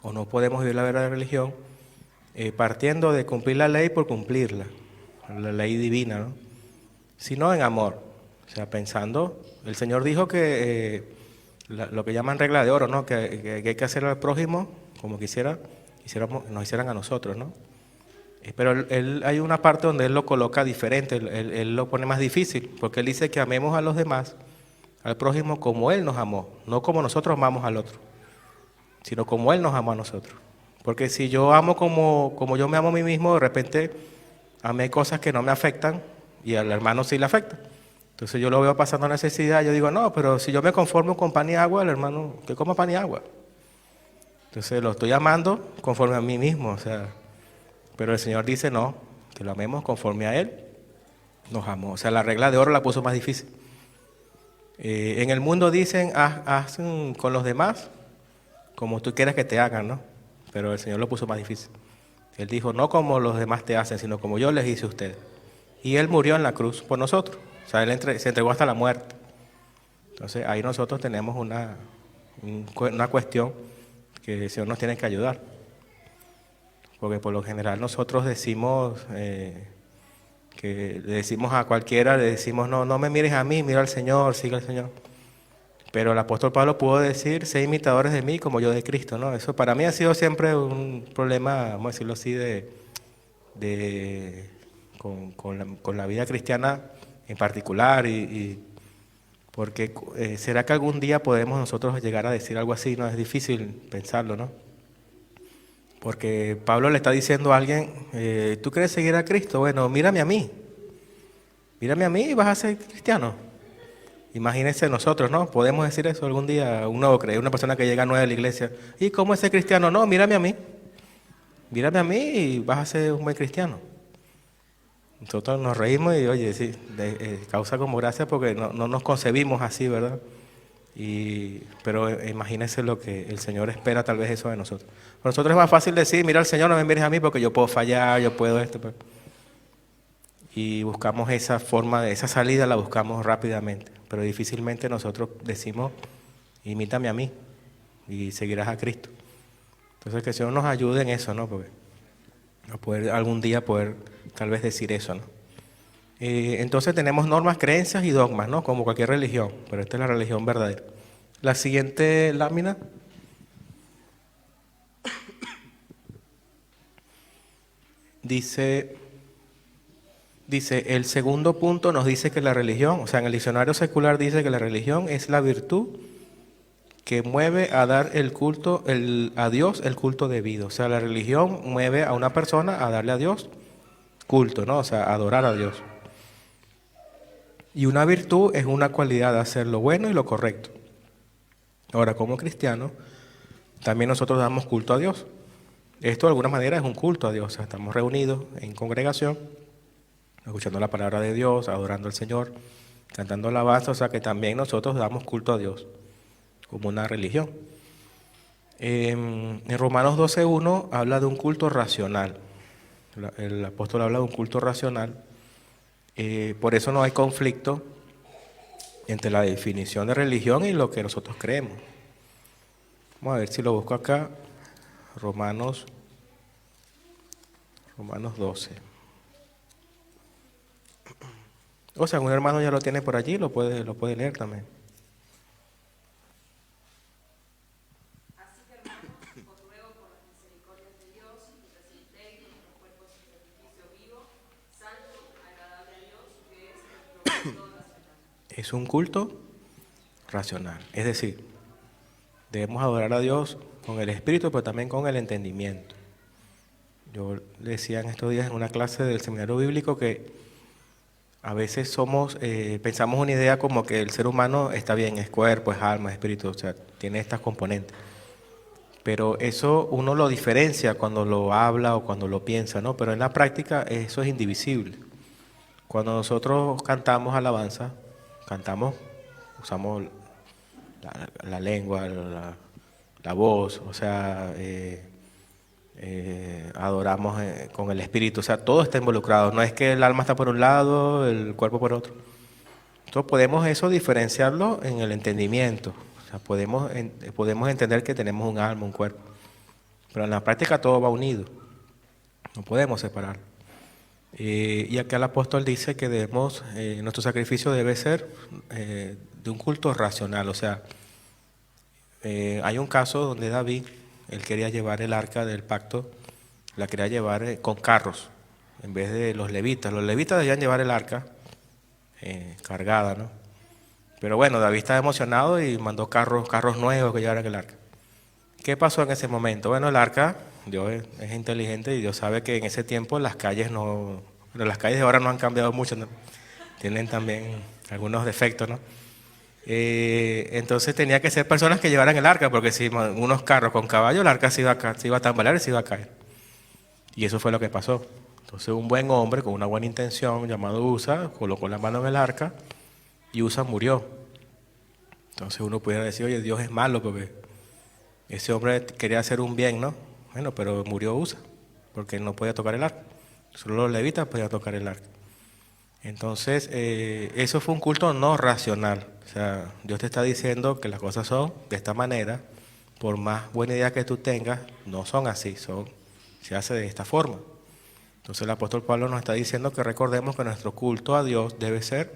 o no podemos vivir la verdadera religión partiendo de cumplir la ley por cumplirla, la ley divina, ¿no?, sino en amor. O sea, pensando, el Señor dijo que lo que llaman regla de oro, ¿no?, que hay que hacer al prójimo como nos hicieran a nosotros, ¿no? Pero hay una parte donde Él lo coloca diferente, él lo pone más difícil, porque Él dice que amemos a los demás, al prójimo, como Él nos amó, no como nosotros amamos al otro, sino como Él nos amó a nosotros. Porque si yo amo como yo me amo a mí mismo, de repente amé cosas que no me afectan y al hermano sí le afectan. Entonces yo lo veo pasando necesidad, yo digo, no, pero si yo me conformo con pan y agua, el hermano que coma pan y agua. Entonces lo estoy amando conforme a mí mismo, o sea, pero el Señor dice no, que lo amemos conforme a Él nos amó. O sea, la regla de oro la puso más difícil. En el mundo dicen, haz con los demás como tú quieras que te hagan, ¿no? Pero el Señor lo puso más difícil. Él dijo, no como los demás te hacen, sino como yo les hice a ustedes. Y Él murió en la cruz por nosotros. O sea, Él se entregó hasta la muerte. Entonces, ahí nosotros tenemos una cuestión que el Señor nos tiene que ayudar. Porque por lo general nosotros decimos, que le decimos a cualquiera, le decimos, no me mires a mí, mira al Señor, sigue al Señor. Pero el apóstol Pablo pudo decir, sé imitadores de mí como yo de Cristo, ¿no? Eso para mí ha sido siempre un problema, vamos a decirlo así, con la vida cristiana en particular porque ¿será que algún día podemos nosotros llegar a decir algo así? No es difícil pensarlo, ¿no? Porque Pablo le está diciendo a alguien, ¿tú quieres seguir a Cristo? Bueno, mírame a mí y vas a ser cristiano. Imagínense nosotros, ¿no? Podemos decir eso algún día, un nuevo creyente, una persona que llega nueva a la iglesia. ¿Y cómo es ser cristiano? No, mírame a mí y vas a ser un buen cristiano. Nosotros nos reímos y, oye, sí, causa como gracia porque no nos concebimos así, ¿verdad? Pero imagínense lo que el Señor espera, tal vez eso de nosotros. Para nosotros es más fácil decir, mira, el Señor no me mires a mí porque yo puedo fallar, yo puedo esto. Y buscamos esa forma, esa salida la buscamos rápidamente. Pero difícilmente nosotros decimos, imítame a mí y seguirás a Cristo. Entonces que el Señor nos ayude en eso, ¿no? Porque a poder algún día poder tal vez decir eso, ¿no? Entonces tenemos normas, creencias y dogmas, ¿no? Como cualquier religión, pero esta es la religión verdadera. La siguiente lámina. Dice, el segundo punto nos dice que la religión, o sea, en el diccionario secular dice que la religión es la virtud que mueve a dar el culto, a Dios el culto debido. O sea, la religión mueve a una persona a darle a Dios culto, ¿no? O sea, a adorar a Dios. Y una virtud es una cualidad de hacer lo bueno y lo correcto. Ahora, como cristianos, también nosotros damos culto a Dios. Esto de alguna manera es un culto a Dios. O sea, estamos reunidos en congregación, escuchando la palabra de Dios, adorando al Señor, cantando alabanza. O sea, que también nosotros damos culto a Dios como una religión. En Romanos 12:1 habla de un culto racional. El apóstol habla de un culto racional. Por eso no hay conflicto entre la definición de religión y lo que nosotros creemos. Vamos a ver si lo busco acá. Romanos 12. O sea, un hermano ya lo tiene por allí, lo puede leer también. Es un culto racional, es decir, debemos adorar a Dios con el espíritu, pero también con el entendimiento. Yo le decía en estos días en una clase del seminario bíblico que a veces pensamos una idea como que el ser humano está bien, es cuerpo, es alma, es espíritu, o sea, tiene estas componentes. Pero eso uno lo diferencia cuando lo habla o cuando lo piensa, ¿no? Pero en la práctica eso es indivisible. Cuando nosotros cantamos alabanza, usamos la lengua, la voz, o sea, adoramos con el espíritu, o sea, todo está involucrado. No es que el alma está por un lado, el cuerpo por otro. Entonces podemos eso diferenciarlo en el entendimiento. O sea, podemos entender que tenemos un alma, un cuerpo. Pero en la práctica todo va unido. No podemos separar. Y acá el apóstol dice que nuestro sacrificio debe ser de un culto racional. O sea, hay un caso donde David, él quería llevar el arca del pacto, la quería llevar con carros, en vez de los levitas. Los levitas debían llevar el arca cargada, ¿no? Pero bueno, David estaba emocionado y mandó carros nuevos que llevaran el arca. ¿Qué pasó en ese momento? Bueno, el arca, Dios es inteligente y Dios sabe que en ese tiempo las calles las calles de ahora no han cambiado mucho, ¿no? Tienen también algunos defectos, ¿no? Entonces tenía que ser personas que llevaran el arca, porque si unos carros con caballo, el arca se iba a tambalear y se iba a caer. Y eso fue lo que pasó. Entonces un buen hombre con una buena intención, llamado Usa, colocó la mano en el arca y Usa murió. Entonces uno pudiera decir, oye, Dios es malo porque ese hombre quería hacer un bien, ¿no? Bueno, pero murió Usa, porque no podía tocar el arca. Solo los levitas podían tocar el arca. Entonces, eso fue un culto no racional. O sea, Dios te está diciendo que las cosas son de esta manera. Por más buena idea que tú tengas, no son así, se hace de esta forma. Entonces el apóstol Pablo nos está diciendo que recordemos que nuestro culto a Dios debe ser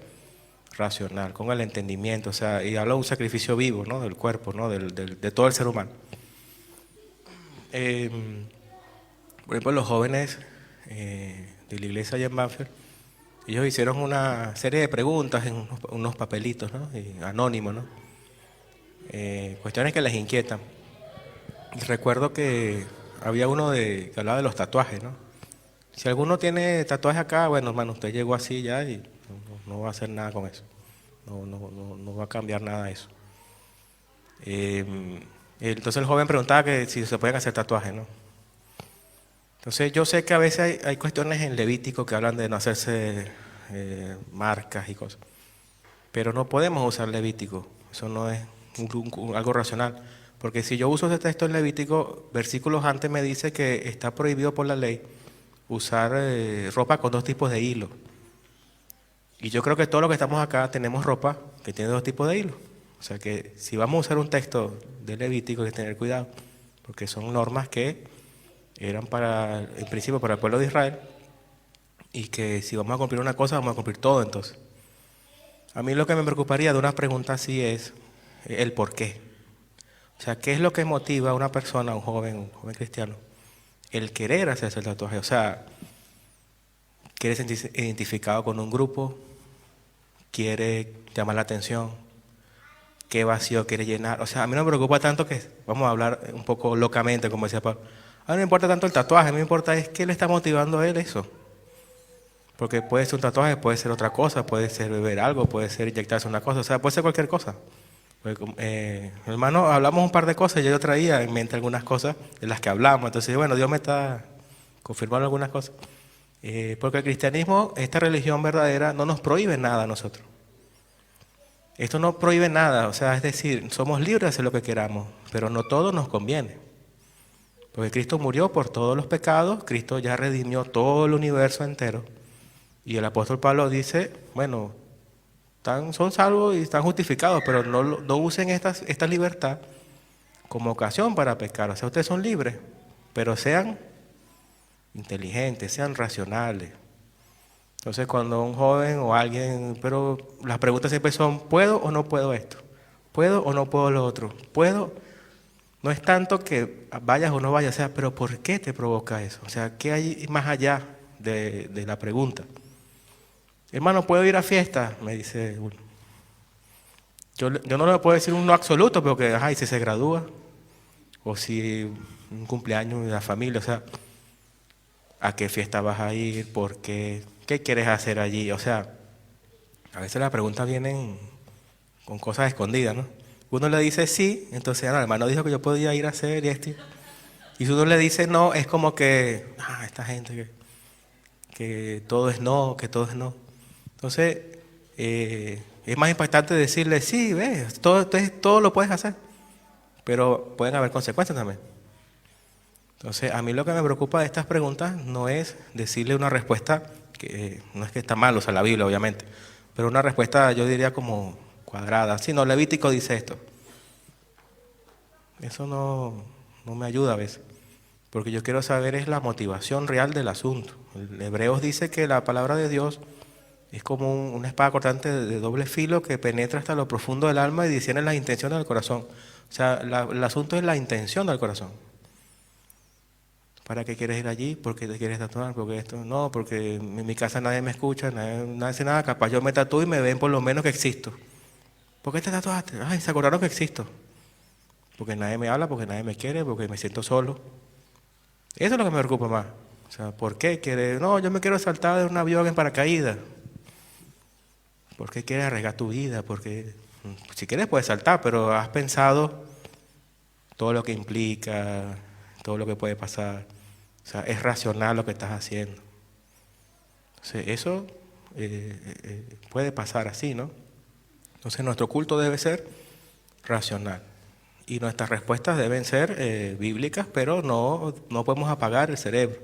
racional, con el entendimiento. O sea, y habla de un sacrificio vivo, ¿no? Del cuerpo, ¿no? De todo el ser humano. Por ejemplo, los jóvenes de la iglesia allá en Banfield, Ellos hicieron una serie de preguntas en unos papelitos, ¿no? Y anónimos, ¿no? Cuestiones que les inquietan. Y recuerdo que había uno que hablaba de los tatuajes, ¿no? Si alguno tiene tatuajes acá, bueno, hermano, usted llegó así ya y no va a hacer nada con eso. No va a cambiar nada eso. Entonces el joven preguntaba que si se pueden hacer tatuajes, ¿no? Entonces yo sé que a veces hay cuestiones en Levítico que hablan de no hacerse marcas y cosas, pero no podemos usar Levítico, eso no es algo racional, porque si yo uso ese texto en Levítico, versículos antes me dice que está prohibido por la ley usar ropa con dos tipos de hilo. Y yo creo que todos los que estamos acá tenemos ropa que tiene dos tipos de hilo. O sea que si vamos a usar un texto de Levítico hay que tener cuidado, porque son normas que eran en principio para el pueblo de Israel, y que si vamos a cumplir una cosa, vamos a cumplir todo entonces. A mí lo que me preocuparía de una pregunta así es el por qué. O sea, ¿qué es lo que motiva a una persona, un joven cristiano, el querer hacerse el tatuaje? O sea, quiere sentirse identificado con un grupo, quiere llamar la atención, qué vacío quiere llenar. O sea, a mí no me preocupa tanto que, vamos a hablar un poco locamente, como decía Pablo, a mí no me importa tanto el tatuaje, a mí me importa es qué le está motivando a él eso. Porque puede ser un tatuaje, puede ser otra cosa, puede ser beber algo, puede ser inyectarse una cosa, o sea, puede ser cualquier cosa. Hermano, hablamos un par de cosas, yo traía en mente algunas cosas de las que hablamos, entonces bueno, Dios me está confirmando algunas cosas. Porque el cristianismo, esta religión verdadera, no nos prohíbe nada a nosotros. Esto no prohíbe nada, o sea, es decir, somos libres de hacer lo que queramos, pero no todo nos conviene. Porque Cristo murió por todos los pecados, Cristo ya redimió todo el universo entero. Y el apóstol Pablo dice, bueno, son salvos y están justificados, pero no usen esta libertad como ocasión para pecar. O sea, ustedes son libres, pero sean inteligentes, sean racionales. Entonces, cuando un joven o alguien, pero las preguntas siempre son, ¿puedo o no puedo esto? ¿Puedo o no puedo lo otro? ¿Puedo? No es tanto que vayas o no vayas, o sea, pero ¿por qué te provoca eso? O sea, ¿qué hay más allá de la pregunta? Hermano, ¿puedo ir a fiesta? Me dice uno. Yo no le puedo decir un no absoluto, pero que, ajá, y si se gradúa, o si un cumpleaños de la familia, o sea, ¿a qué fiesta vas a ir? ¿Por qué? ¿Qué quieres hacer allí? O sea, a veces las preguntas vienen con cosas escondidas, ¿no? Uno le dice sí, entonces, no, el hermano dijo que yo podía ir a hacer y esto. Y si uno le dice no, es como que, esta gente que todo es no, que todo es no. Entonces, es más impactante decirle, sí, ves, todo lo puedes hacer, pero pueden haber consecuencias también. Entonces, a mí lo que me preocupa de estas preguntas no es decirle una respuesta, que no es que está mal, o sea, la Biblia, obviamente, pero una respuesta, yo diría, como cuadrada. Sí, no, Levítico dice esto. Eso no me ayuda a veces, porque yo quiero saber es la motivación real del asunto. El Hebreos dice que la palabra de Dios es como una espada cortante de doble filo que penetra hasta lo profundo del alma y discierne las intenciones del corazón. O sea, el asunto es la intención del corazón. ¿Para qué quieres ir allí? ¿Por qué te quieres tatuar? Porque esto no, porque en mi casa nadie me escucha, nadie hace nada. Capaz yo me tatúo y me ven por lo menos que existo. ¿Por qué te tatuaste? Ay, se acordaron que existo. Porque nadie me habla, porque nadie me quiere, porque me siento solo. Eso es lo que me preocupa más. O sea, ¿por qué quieres? No, yo me quiero saltar de un avión en paracaídas. ¿Por qué quieres arriesgar tu vida? Porque si quieres puedes saltar, pero has pensado todo lo que implica, todo lo que puede pasar. O sea, es racional lo que estás haciendo. Entonces, eso puede pasar así, ¿no? Entonces, nuestro culto debe ser racional. Y nuestras respuestas deben ser bíblicas, pero no podemos apagar el cerebro.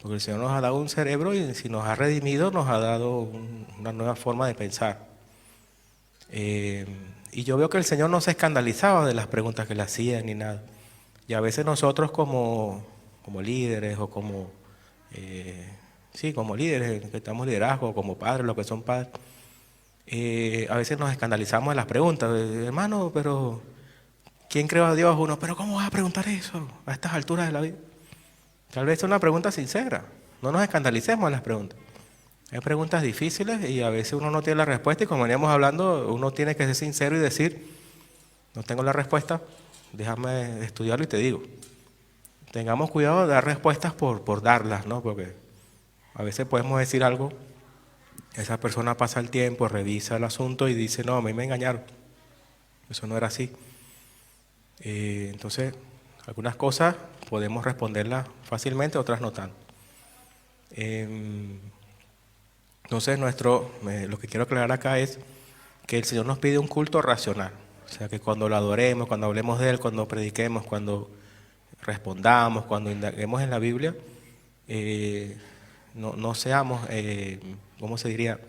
Porque el Señor nos ha dado un cerebro y si nos ha redimido, nos ha dado una nueva forma de pensar. Y yo veo que el Señor no se escandalizaba de las preguntas que le hacían ni nada. Y a veces nosotros como líderes o como líderes que estamos liderazgo, como padres, los que son padres, a veces nos escandalizamos de las preguntas. Hermano, pero ¿quién creó a Dios? Uno, pero ¿cómo vas a preguntar eso a estas alturas de la vida? Tal vez es una pregunta sincera. No nos escandalicemos de las preguntas. Hay preguntas difíciles y a veces uno no tiene la respuesta y como veníamos hablando, uno tiene que ser sincero y decir, no tengo la respuesta, déjame estudiarlo y te digo. Tengamos cuidado de dar respuestas por darlas, ¿no? Porque a veces podemos decir algo, esa persona pasa el tiempo, revisa el asunto y dice, no, a mí me engañaron, eso no era así. Entonces, algunas cosas podemos responderlas fácilmente, otras no tanto. Entonces, lo que quiero aclarar acá es que el Señor nos pide un culto racional. O sea, que cuando lo adoremos, cuando hablemos de Él, cuando prediquemos, cuando respondamos, cuando indaguemos en la Biblia, no seamos, ¿cómo se diría?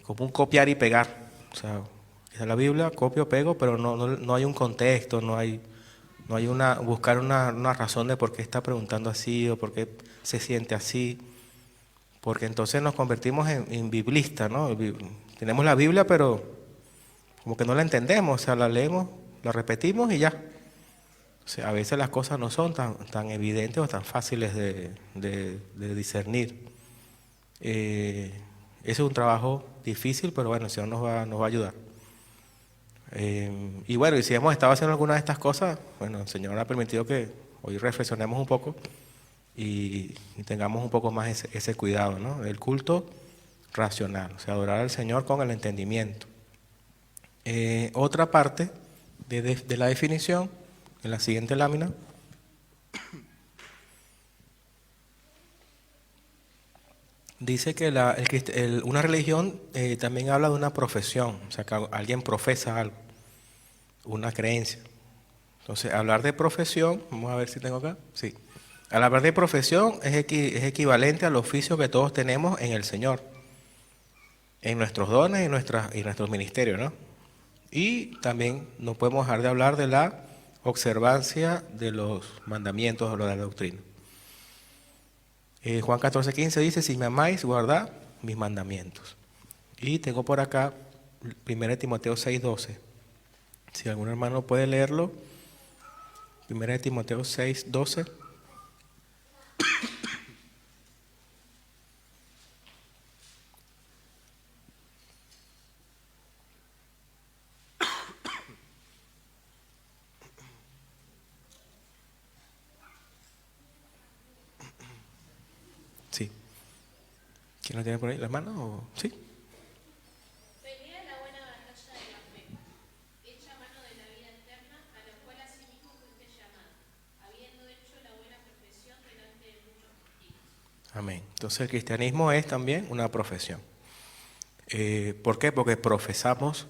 Como un copiar y pegar. O sea, es la Biblia, copio, pego, pero no hay un contexto, no hay buscar una razón de por qué está preguntando así o por qué se siente así. Porque entonces nos convertimos en biblistas, ¿no? Tenemos la Biblia, pero como que no la entendemos, o sea, la leemos, la repetimos y ya. O sea, a veces las cosas no son tan evidentes o tan fáciles de discernir. Ese es un trabajo difícil, pero bueno, el Señor nos va a ayudar. Y bueno, y si hemos estado haciendo alguna de estas cosas, bueno, el Señor ha permitido que hoy reflexionemos un poco y tengamos un poco más ese cuidado, ¿no? El culto racional, o sea, adorar al Señor con el entendimiento. Otra parte de la definición, en la siguiente lámina, dice que una religión también habla de una profesión, o sea, que alguien profesa algo, una creencia. Entonces, hablar de profesión, vamos a ver si tengo acá, sí. Al hablar de profesión es equivalente al oficio que todos tenemos en el Señor, en nuestros dones y nuestros ministerios, ¿no? Y también no podemos dejar de hablar de la observancia de los mandamientos o de la doctrina. Juan 14:15 dice, si me amáis, guardad mis mandamientos. Y tengo por acá 1 Timoteo 6:12. Si algún hermano puede leerlo, 1 Timoteo 6:12. Sí. ¿Quién lo tiene por ahí? ¿La hermana? ¿Sí? Pelea la buena batalla de la fe, echa mano de la vida eterna, a la cual asimismo fuiste llamado, habiendo hecho la buena profesión delante de muchos testigos. Amén. Entonces el cristianismo es también una profesión. ¿Por qué? Porque profesamos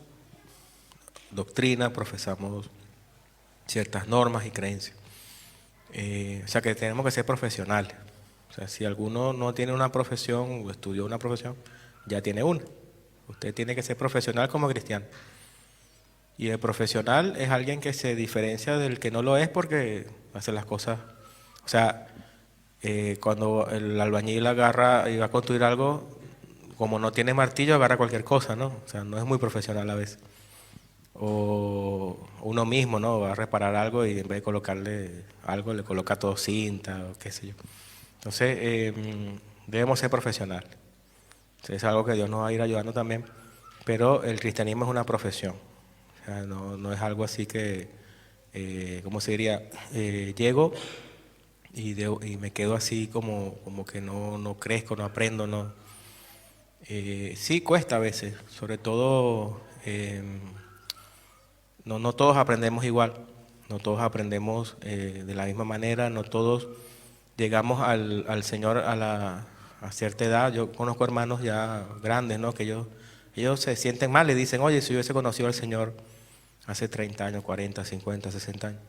doctrina, profesamos ciertas normas y creencias. O sea que tenemos que ser profesionales. O sea, si alguno no tiene una profesión o estudió una profesión, ya tiene una. Usted tiene que ser profesional como cristiano. Y el profesional es alguien que se diferencia del que no lo es porque hace las cosas. O sea, cuando el albañil agarra y va a construir algo, como no tiene martillo, agarra cualquier cosa, ¿no? O sea, no es muy profesional a veces. O uno mismo, ¿no? Va a reparar algo y en vez de colocarle algo, le coloca todo cinta o qué sé yo. Entonces, debemos ser profesionales. Es algo que Dios nos va a ir ayudando también. Pero el cristianismo es una profesión. O sea, no es algo así que, ¿cómo se diría? Llego y me quedo así como que no crezco, no aprendo, no. Sí cuesta a veces, sobre todo, no todos aprendemos igual, no todos aprendemos de la misma manera, no todos llegamos al Señor a cierta edad. Yo conozco hermanos ya grandes, ¿no? Que ellos se sienten mal, le dicen, oye, si yo hubiese conocido al Señor hace 30 años, 40, 50, 60 años,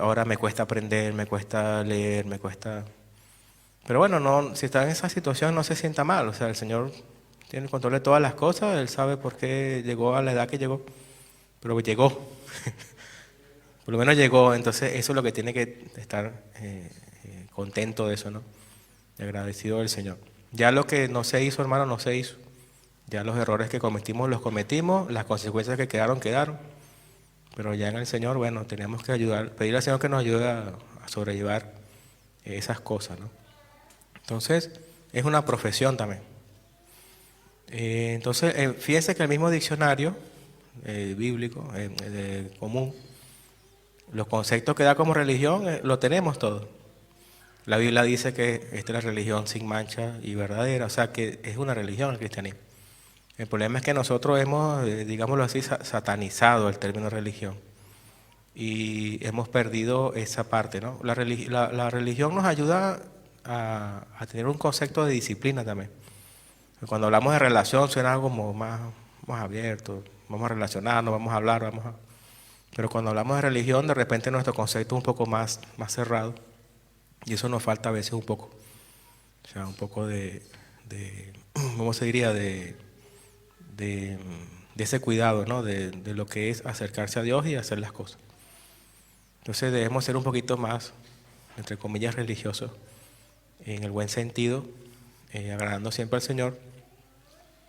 ahora me cuesta aprender, me cuesta leer, me cuesta... Pero bueno, si está en esa situación no se sienta mal, o sea, el Señor tiene el control de todas las cosas, Él sabe por qué llegó a la edad que llegó, pero llegó, por lo menos llegó, entonces eso es lo que tiene que estar contento de eso, ¿no? Y agradecido del Señor. Ya lo que no se hizo, hermano, no se hizo. Ya los errores que cometimos, los cometimos, las consecuencias que quedaron, quedaron. Pero ya en el Señor, bueno, tenemos que pedirle al Señor que nos ayude a sobrellevar esas cosas, ¿no? Entonces, es una profesión también. Entonces, fíjense que el mismo diccionario bíblico, común, los conceptos que da como religión, lo tenemos todos. La Biblia dice que esta es la religión sin mancha y verdadera, o sea que es una religión el cristianismo. El problema es que nosotros hemos, digámoslo así, satanizado el término religión y hemos perdido esa parte, ¿no? La religión nos ayuda a tener un concepto de disciplina también. Cuando hablamos de relación suena algo como más abierto, vamos a relacionarnos, vamos a hablar, Pero cuando hablamos de religión, de repente nuestro concepto es un poco más cerrado y eso nos falta a veces un poco. O sea, un poco de ¿cómo se diría? De ese cuidado, ¿no? De lo que es acercarse a Dios y hacer las cosas. Entonces debemos ser un poquito más, entre comillas, religiosos, en el buen sentido, agradando siempre al Señor,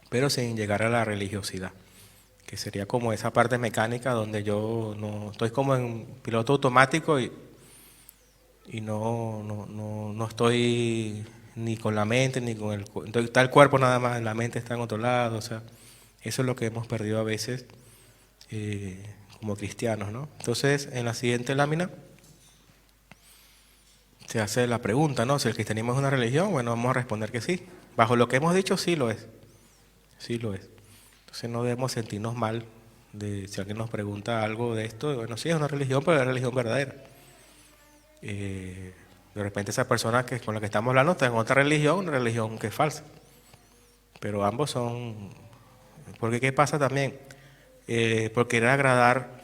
pero sin llegar a la religiosidad, que sería como esa parte mecánica donde yo no estoy como en piloto automático y no estoy ni con la mente ni con está el cuerpo nada más, la mente está en otro lado, o sea, eso es lo que hemos perdido a veces como cristianos, ¿no? Entonces, en la siguiente lámina se hace la pregunta, ¿no? Si el cristianismo es una religión, bueno, vamos a responder que sí. Bajo lo que hemos dicho, sí lo es. Sí lo es. Entonces no debemos sentirnos mal de si alguien nos pregunta algo de esto, bueno, sí es una religión, pero es una religión verdadera. De repente esa persona con la que estamos hablando está en otra religión, una religión que es falsa. Pero ambos son... Porque ¿qué pasa también? Por querer agradar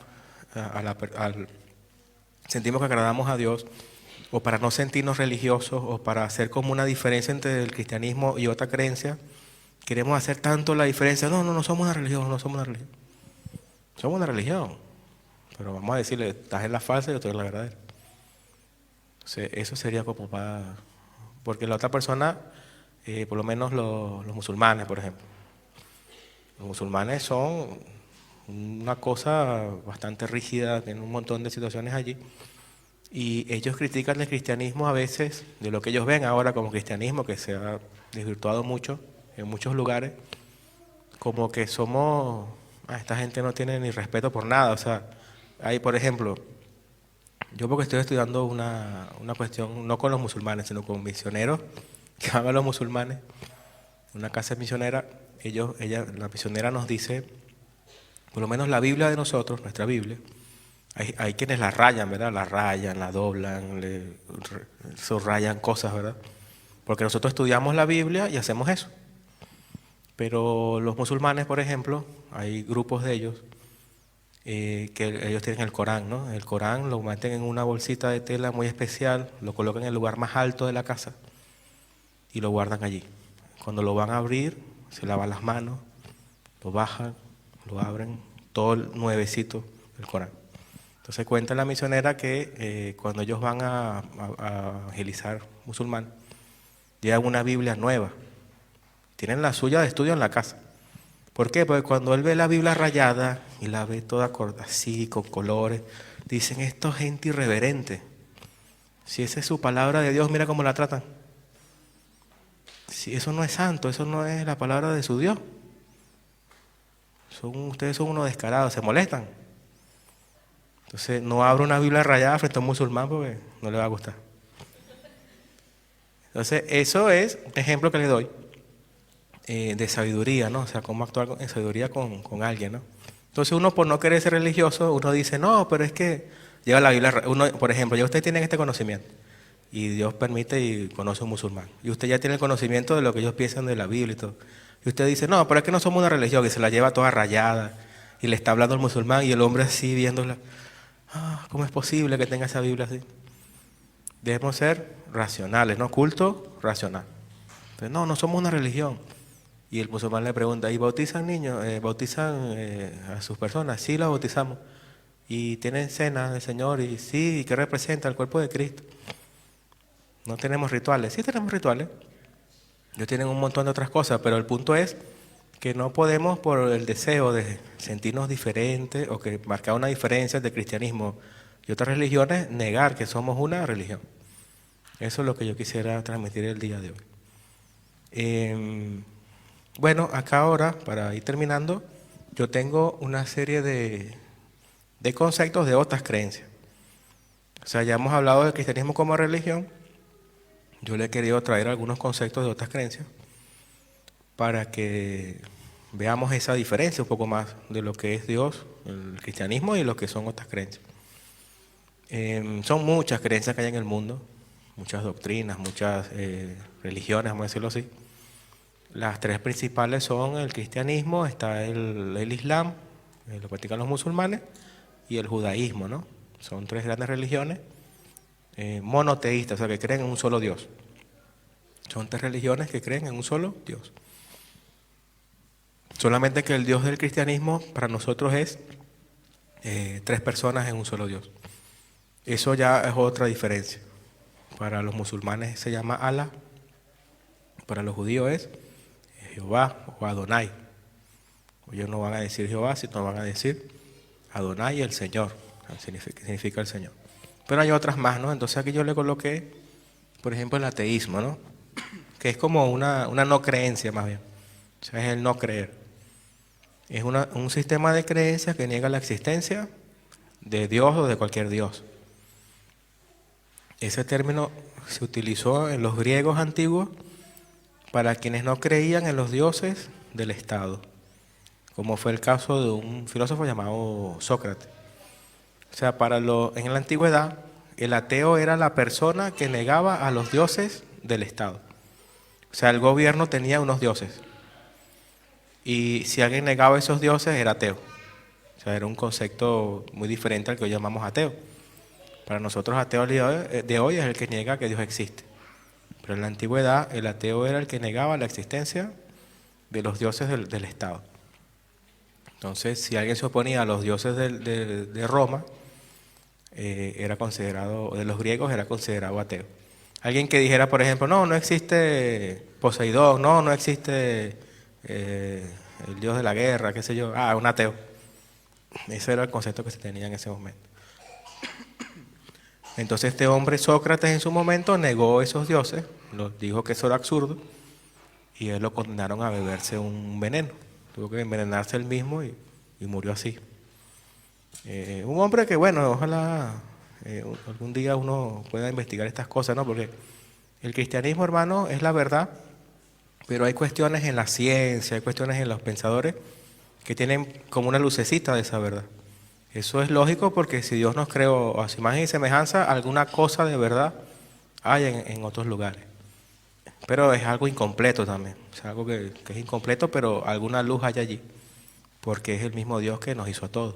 sentimos que agradamos a Dios, o para no sentirnos religiosos, o para hacer como una diferencia entre el cristianismo y otra creencia, queremos hacer tanto la diferencia. No somos una religión, no somos una religión. Somos una religión, pero vamos a decirle, estás en la falsa y yo estoy en la verdadera. Entonces, eso sería como para... Porque la otra persona, por lo menos los musulmanes, por ejemplo. Los musulmanes son una cosa bastante rígida, tienen un montón de situaciones allí. Y ellos critican el cristianismo a veces, de lo que ellos ven ahora como cristianismo, que se ha desvirtuado mucho en muchos lugares, como que somos... esta gente no tiene ni respeto por nada. O sea, hay, por ejemplo, yo porque estoy estudiando una cuestión, no con los musulmanes, sino con misioneros, que van a los musulmanes, una casa misionera, la misionera nos dice, por lo menos la Biblia de nosotros, nuestra Biblia, hay quienes la rayan, ¿verdad? La rayan, la doblan, subrayan cosas, ¿verdad? Porque nosotros estudiamos la Biblia y hacemos eso. Pero los musulmanes, por ejemplo, hay grupos de ellos que ellos tienen el Corán, ¿no? El Corán lo meten en una bolsita de tela muy especial, lo colocan en el lugar más alto de la casa y lo guardan allí. Cuando lo van a abrir, se lavan las manos, lo bajan, lo abren, todo nuevecito el Corán. Entonces cuenta la misionera que cuando ellos van a evangelizar musulmán, llevan una Biblia nueva. Tienen la suya de estudio en la casa. ¿Por qué? Porque cuando él ve la Biblia rayada y la ve toda así, con colores, dicen, esto es gente irreverente. Si esa es su palabra de Dios, mira cómo la tratan. Si eso no es santo, eso no es la palabra de su Dios. Ustedes son unos descarados, se molestan. Entonces no abra una Biblia rayada frente a un musulmán porque no le va a gustar. Entonces eso es un ejemplo que le doy de sabiduría, ¿no? O sea, cómo actuar en sabiduría con alguien, ¿no? Entonces uno, por no querer ser religioso, uno dice, no, pero es que lleva la Biblia, uno, por ejemplo, ya usted tiene este conocimiento y Dios permite y conoce a un musulmán y usted ya tiene el conocimiento de lo que ellos piensan de la Biblia y todo, y usted dice, no, pero es que no somos una religión, y se la lleva toda rayada y le está hablando al musulmán y el hombre así viéndola, ¿cómo es posible que tenga esa Biblia así? Debemos ser racionales, ¿no? Culto racional. Entonces, no somos una religión. Y el musulmán le pregunta, ¿y bautizan niños? ¿Bautizan a sus personas? Sí, los bautizamos. ¿Y tienen cena del Señor? Y sí, ¿y qué representa el cuerpo de Cristo? ¿No tenemos rituales? Sí tenemos rituales. Ellos tienen un montón de otras cosas, pero el punto es que no podemos, por el deseo de sentirnos diferentes o que marcar una diferencia entre cristianismo y otras religiones, negar que somos una religión. Eso es lo que yo quisiera transmitir el día de hoy. Bueno, acá ahora, para ir terminando, yo tengo una serie de conceptos de otras creencias. O sea, ya hemos hablado del cristianismo como religión. Yo le he querido traer algunos conceptos de otras creencias para que veamos esa diferencia un poco más de lo que es Dios, el cristianismo y lo que son otras creencias. Son muchas creencias que hay en el mundo, muchas doctrinas, muchas religiones, vamos a decirlo así. Las tres principales son el cristianismo, está el islam, lo practican los musulmanes, y el judaísmo, ¿no? Son tres grandes religiones monoteístas, o sea, que creen en un solo Dios. Son tres religiones que creen en un solo Dios. Solamente que el Dios del cristianismo para nosotros es tres personas en un solo Dios. Eso ya es otra diferencia. Para los musulmanes se llama Allah, para los judíos es Jehová o Adonai. Ellos no van a decir Jehová, sino van a decir Adonai, el Señor, significa el Señor. Pero hay otras más, ¿no? Entonces aquí yo le coloqué, por ejemplo, el ateísmo, ¿no? Que es como una no creencia más bien. O sea, es el no creer. Es un sistema de creencias que niega la existencia de Dios o de cualquier Dios. Ese término se utilizó en los griegos antiguos para quienes no creían en los dioses del Estado, como fue el caso de un filósofo llamado Sócrates. O sea, en la antigüedad, el ateo era la persona que negaba a los dioses del Estado. O sea, el gobierno tenía unos dioses. Y si alguien negaba esos dioses, era ateo. O sea, era un concepto muy diferente al que hoy llamamos ateo. Para nosotros, ateo de hoy es el que niega que Dios existe. Pero en la antigüedad, el ateo era el que negaba la existencia de los dioses del Estado. Entonces, si alguien se oponía a los dioses de Roma, era considerado, de los griegos, era considerado ateo. Alguien que dijera, por ejemplo, no existe Poseidón, no existe el dios de la guerra, qué sé yo, un ateo. Ese era el concepto que se tenía en ese momento. Entonces este hombre Sócrates en su momento negó esos dioses, dijo que eso era absurdo, y él lo condenaron a beberse un veneno. Tuvo que envenenarse él mismo y murió así. Un hombre que, bueno, ojalá algún día uno pueda investigar estas cosas, ¿no? Porque el cristianismo, hermano, es la verdad, pero hay cuestiones en la ciencia, hay cuestiones en los pensadores que tienen como una lucecita de esa verdad. Eso es lógico porque si Dios nos creó a su imagen y semejanza, alguna cosa de verdad hay en otros lugares. Pero es algo incompleto también, es algo que es incompleto, pero alguna luz hay allí, porque es el mismo Dios que nos hizo a todos.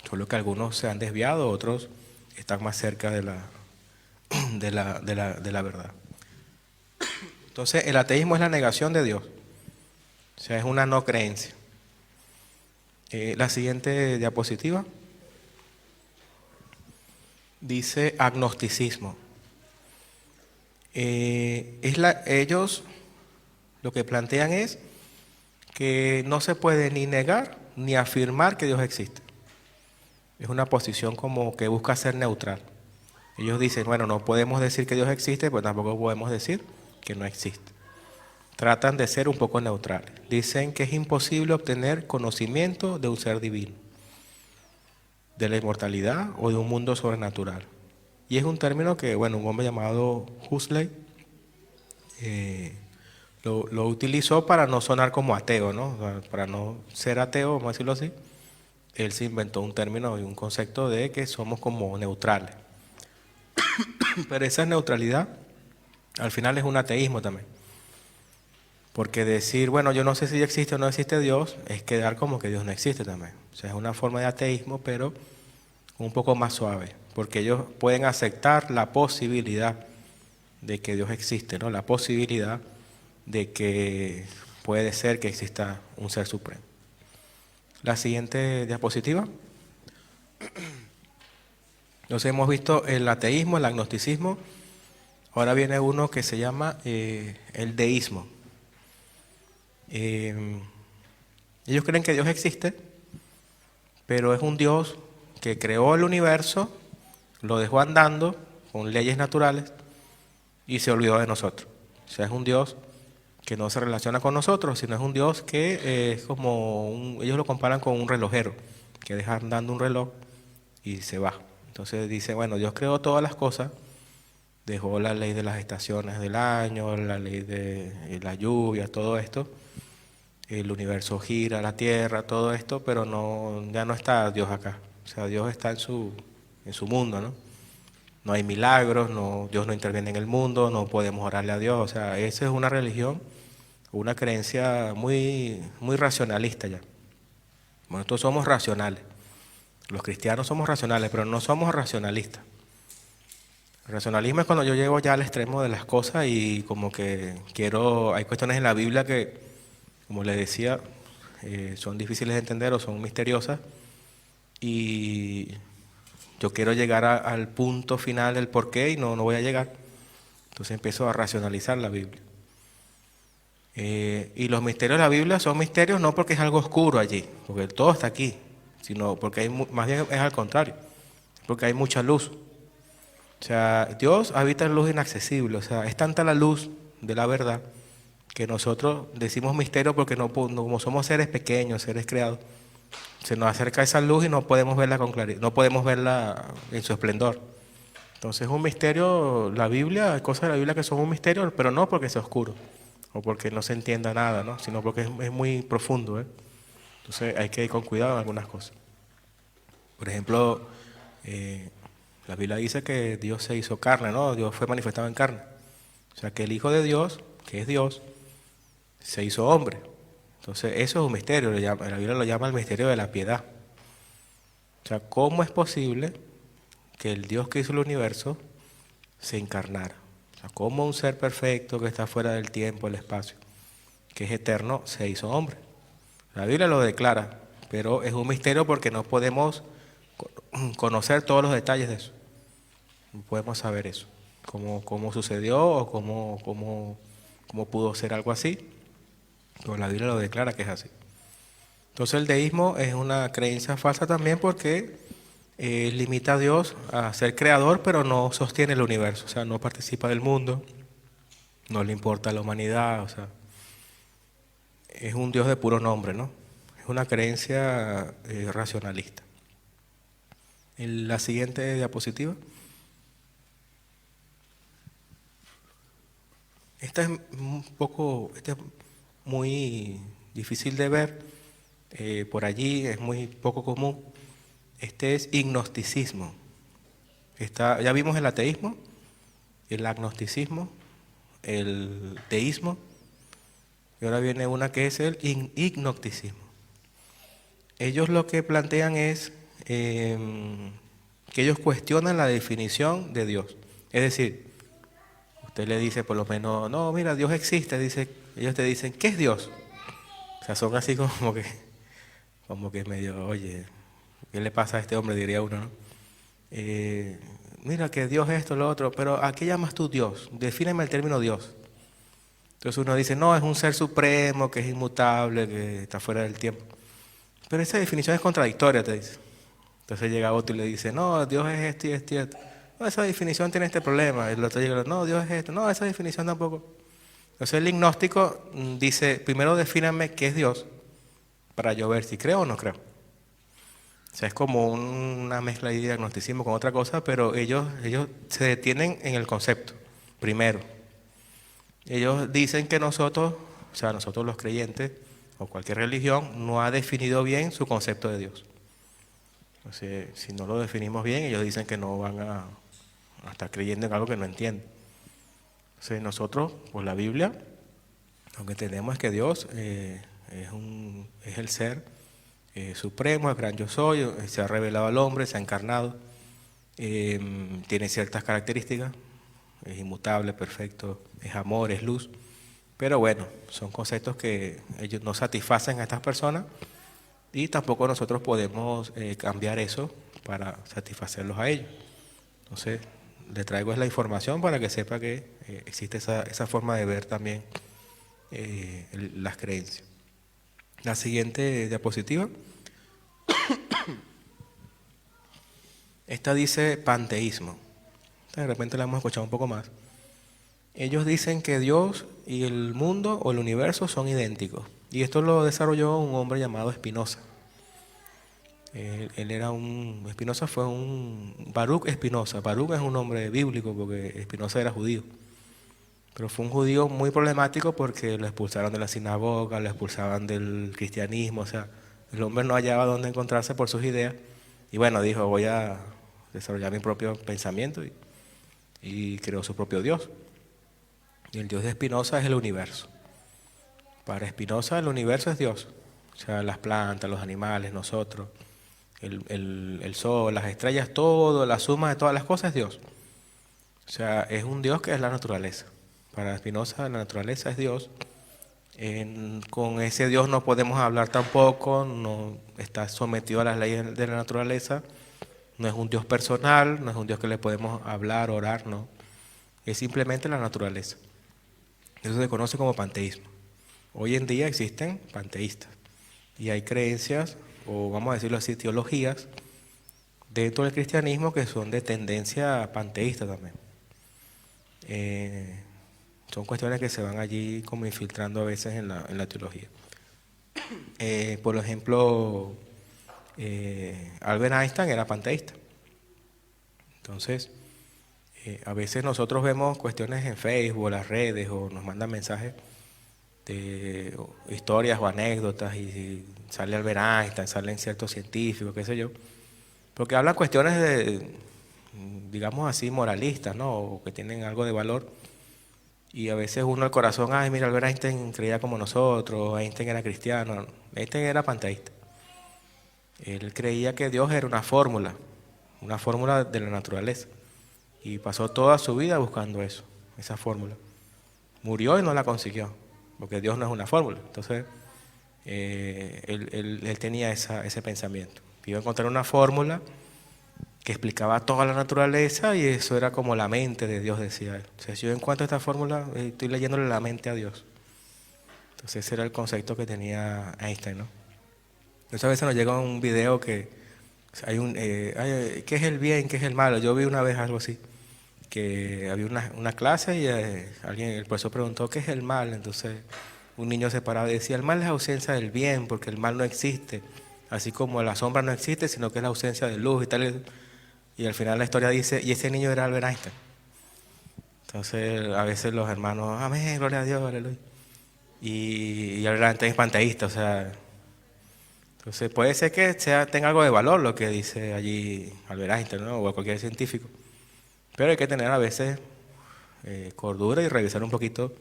Solo que algunos se han desviado, otros están más cerca de la verdad. Entonces, el ateísmo es la negación de Dios, o sea, es una no creencia. La siguiente diapositiva dice agnosticismo. Ellos lo que plantean es que no se puede ni negar ni afirmar que Dios existe. Es una posición como que busca ser neutral. Ellos dicen, bueno, no podemos decir que Dios existe, pero tampoco podemos decir que no existe. Tratan de ser un poco neutrales. Dicen que es imposible obtener conocimiento de un ser divino, de la inmortalidad o de un mundo sobrenatural. Y es un término que, bueno, un hombre llamado Huxley lo utilizó para no sonar como ateo, ¿no? O sea, para no ser ateo, vamos a decirlo así. Él se inventó un término y un concepto de que somos como neutrales. Pero esa neutralidad al final es un ateísmo también. Porque decir, bueno, yo no sé si existe o no existe Dios, es quedar como que Dios no existe también. O sea, es una forma de ateísmo, pero un poco más suave. Porque ellos pueden aceptar la posibilidad de que Dios existe, ¿no? La posibilidad de que puede ser que exista un ser supremo. La siguiente diapositiva. Entonces hemos visto el ateísmo, el agnosticismo. Ahora viene uno que se llama el deísmo. Ellos creen que Dios existe, pero es un Dios que creó el universo, lo dejó andando con leyes naturales y se olvidó de nosotros. O sea, es un Dios que no se relaciona con nosotros, sino es un Dios que es como ellos lo comparan con un relojero, que deja andando un reloj y se va. Entonces dice, bueno, Dios creó todas las cosas, dejó la ley de las estaciones del año, la ley de la lluvia, todo esto, el universo gira, la tierra, todo esto, pero no, ya no está Dios acá. O sea, Dios está en su mundo, ¿no? No hay milagros, no, Dios no interviene en el mundo, no podemos orarle a Dios. O sea, esa es una religión, una creencia muy, muy racionalista ya. Bueno, nosotros somos racionales. Los cristianos somos racionales, pero no somos racionalistas. El racionalismo es cuando yo llego ya al extremo de las cosas y como que quiero, hay cuestiones en la Biblia que, como le decía, son difíciles de entender o son misteriosas y yo quiero llegar al punto final del por qué y no voy a llegar. Entonces empiezo a racionalizar la Biblia. Y los misterios de la Biblia son misterios no porque es algo oscuro allí, porque todo está aquí, sino porque hay, más bien es al contrario, porque hay mucha luz. O sea, Dios habita en luz inaccesible, o sea, es tanta la luz de la verdad que nosotros decimos misterio porque como somos seres pequeños, seres creados, se nos acerca esa luz y no podemos verla con claridad, no podemos verla en su esplendor. Entonces es un misterio, la Biblia, hay cosas de la Biblia que son un misterio, pero no porque sea oscuro o porque no se entienda nada, ¿no? Sino porque es muy profundo, ¿eh? Entonces hay que ir con cuidado en algunas cosas. Por ejemplo, la Biblia dice que Dios se hizo carne, ¿no? Dios fue manifestado en carne. O sea, que el Hijo de Dios, que es Dios, se hizo hombre. Entonces, eso es un misterio, la Biblia lo llama el misterio de la piedad. O sea, ¿cómo es posible que el Dios que hizo el universo se encarnara? O sea, ¿cómo un ser perfecto que está fuera del tiempo, el espacio, que es eterno, se hizo hombre? La Biblia lo declara, pero es un misterio porque no podemos conocer todos los detalles de eso. No podemos saber eso, cómo sucedió o cómo pudo ser algo así. Pero la Biblia lo declara que es así. Entonces el deísmo es una creencia falsa también porque limita a Dios a ser creador, pero no sostiene el universo, o sea, no participa del mundo, no le importa la humanidad, o sea, es un Dios de puro nombre, ¿no? Es una creencia racionalista. En la siguiente diapositiva. Esta es muy difícil de ver, por allí es muy poco común. Este es ignosticismo. Ya vimos el ateísmo, el agnosticismo, el teísmo, y ahora viene una que es el ignosticismo. Ellos lo que plantean es que ellos cuestionan la definición de Dios. Es decir, usted le dice por lo menos, no, mira, Dios existe, ellos te dicen, ¿qué es Dios? O sea, son así como que medio, oye, ¿qué le pasa a este hombre? Diría uno, ¿no? Mira que Dios es esto, lo otro, pero ¿a qué llamas tú Dios? Defíneme el término Dios. Entonces uno dice, no, es un ser supremo, que es inmutable, que está fuera del tiempo. Pero esa definición es contradictoria, te dice. Entonces llega otro y le dice, no, Dios es esto y esto y esto. No, esa definición tiene este problema. El otro llega, no, Dios es esto. No, esa definición tampoco. Entonces el gnóstico dice, primero defíname qué es Dios, para yo ver si creo o no creo. O sea, es como una mezcla de agnosticismo con otra cosa, pero ellos se detienen en el concepto, primero. Ellos dicen que nosotros, o sea, nosotros los creyentes, o cualquier religión, no ha definido bien su concepto de Dios. Entonces, si no lo definimos bien, ellos dicen que no van a estar creyendo en algo que no entienden. Entonces, nosotros, por la Biblia, lo que entendemos es que Dios es el ser supremo, el gran yo soy, se ha revelado al hombre, se ha encarnado, tiene ciertas características, es inmutable, perfecto, es amor, es luz, pero bueno, son conceptos que ellos no satisfacen a estas personas y tampoco nosotros podemos cambiar eso para satisfacerlos a ellos. Entonces, le traigo la información para que sepa que existe esa forma de ver también las creencias. La siguiente diapositiva. Esta dice panteísmo. De repente la hemos escuchado un poco más. Ellos dicen que Dios y el mundo o el universo son idénticos. Y esto lo desarrolló un hombre llamado Spinoza. Él era Spinoza fue un Baruch Spinoza. Baruch es un nombre bíblico porque Spinoza era judío. Pero fue un judío muy problemático porque lo expulsaron de la sinagoga, lo expulsaban del cristianismo. O sea, el hombre no hallaba dónde encontrarse por sus ideas. Y bueno, dijo, voy a desarrollar mi propio pensamiento y creó su propio Dios. Y el Dios de Spinoza es el universo. Para Spinoza el universo es Dios. O sea, las plantas, los animales, nosotros, el sol, las estrellas, todo, la suma de todas las cosas es Dios. O sea, es un Dios que es la naturaleza. Para Spinoza la naturaleza es Dios. Con ese Dios no podemos hablar tampoco, no está sometido a las leyes de la naturaleza. No es un Dios personal, no es un Dios que le podemos hablar, orar, no. Es simplemente la naturaleza. Eso se conoce como panteísmo. Hoy en día existen panteístas y hay creencias, o vamos a decirlo así, teologías dentro del cristianismo que son de tendencia panteísta también. Son cuestiones que se van allí como infiltrando a veces en la teología. Por ejemplo, Albert Einstein era panteísta. Entonces, a veces nosotros vemos cuestiones en Facebook, las redes, o nos mandan mensajes de historias o anécdotas y sale Albert Einstein, salen ciertos científicos, qué sé yo, porque hablan cuestiones de, digamos así, moralistas, ¿no? O que tienen algo de valor. Y a veces uno al corazón, ay, mira, Albert Einstein creía como nosotros, Einstein era cristiano. Einstein era panteísta. Él creía que Dios era una fórmula de la naturaleza. Y pasó toda su vida buscando eso, esa fórmula. Murió y no la consiguió, porque Dios no es una fórmula. Entonces, él tenía ese pensamiento. Iba a encontrar una fórmula que explicaba toda la naturaleza y eso era como la mente de Dios, decía él. O sea, si yo encuentro esta fórmula, estoy leyéndole la mente a Dios. Entonces ese era el concepto que tenía Einstein, ¿no? Entonces a veces nos llega un video que hay ¿qué es el bien, qué es el malo? Yo vi una vez algo así, que había una clase y el profesor preguntó, ¿qué es el mal? Entonces un niño se paraba y decía, el mal es ausencia del bien, porque el mal no existe. Así como la sombra no existe, sino que es la ausencia de luz y tal. Y al final la historia dice, y ese niño era Albert Einstein. Entonces a veces los hermanos, amén, gloria a Dios, aleluya. Y Albert Einstein es panteísta, o sea. Entonces puede ser que tenga algo de valor lo que dice allí Albert Einstein, ¿no? O cualquier científico. Pero hay que tener a veces cordura y revisar un poquito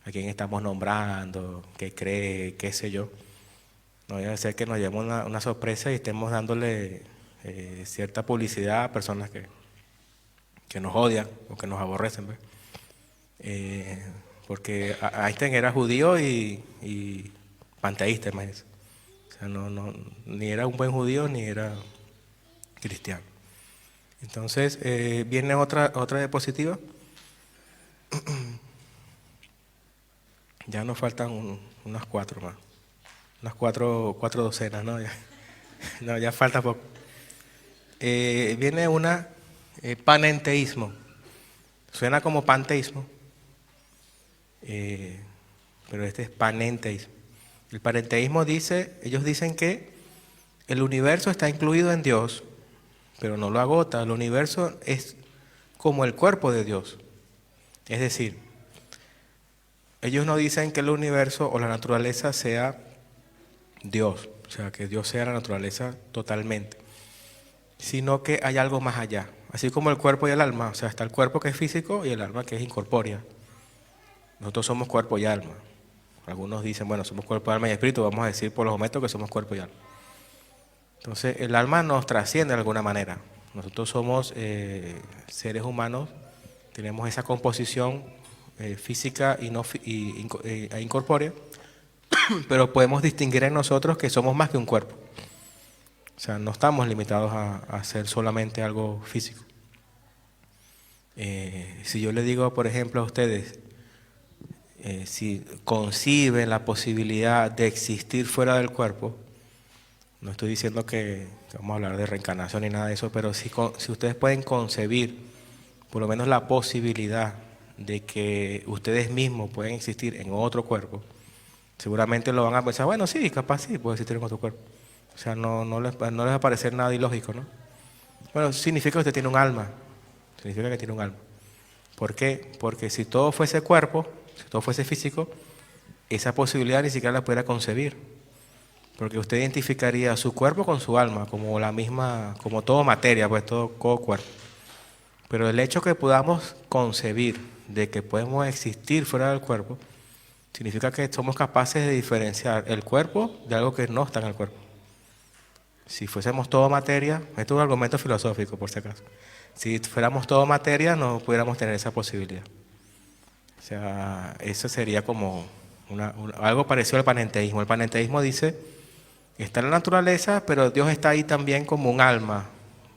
a quién estamos nombrando, qué cree, qué sé yo. No debe ser que nos llevemos una sorpresa y estemos dándole cierta publicidad a personas que nos odian o que nos aborrecen, ¿ves? Porque Einstein era judío y panteísta, imagínense. O sea, ni era un buen judío ni era cristiano. Entonces, viene otra diapositiva. Ya nos faltan unas 4 más. Unas cuatro docenas, ¿no? No, ya falta poco. Viene una panenteísmo. Suena como panteísmo, pero este es panenteísmo. El panenteísmo ellos dicen que el universo está incluido en Dios, pero no lo agota. El universo es como el cuerpo de Dios. Es decir, ellos no dicen que el universo o la naturaleza sea Dios, o sea, que Dios sea la naturaleza totalmente, sino que hay algo más allá, así como el cuerpo y el alma. O sea, está el cuerpo que es físico y el alma que es incorpórea. Nosotros somos cuerpo y alma. Algunos dicen, bueno, somos cuerpo, alma y espíritu. Vamos a decir por los momentos que somos cuerpo y alma. Entonces, el alma nos trasciende de alguna manera. Nosotros somos seres humanos, tenemos esa composición física e incorpórea, pero podemos distinguir en nosotros que somos más que un cuerpo. O sea, no estamos limitados a ser solamente algo físico. Si yo le digo, por ejemplo, a ustedes, si conciben la posibilidad de existir fuera del cuerpo, no estoy diciendo que vamos a hablar de reencarnación ni nada de eso, pero si ustedes pueden concebir por lo menos la posibilidad de que ustedes mismos pueden existir en otro cuerpo, seguramente lo van a pensar, bueno, sí, capaz sí puede existir en otro cuerpo. O sea, no les va a parecer nada ilógico, ¿no? Bueno, significa que usted tiene un alma, significa que tiene un alma. ¿Por qué? Porque si todo fuese cuerpo, si todo fuese físico, esa posibilidad ni siquiera la pudiera concebir. Porque usted identificaría su cuerpo con su alma, como la misma, como todo materia, pues todo cuerpo. Pero el hecho que podamos concebir de que podemos existir fuera del cuerpo, significa que somos capaces de diferenciar el cuerpo de algo que no está en el cuerpo. Si fuésemos todo materia, esto es un argumento filosófico por si acaso. Si fuéramos todo materia, no pudiéramos tener esa posibilidad. O sea, eso sería como algo parecido al panenteísmo. El panenteísmo dice, está en la naturaleza, pero Dios está ahí también como un alma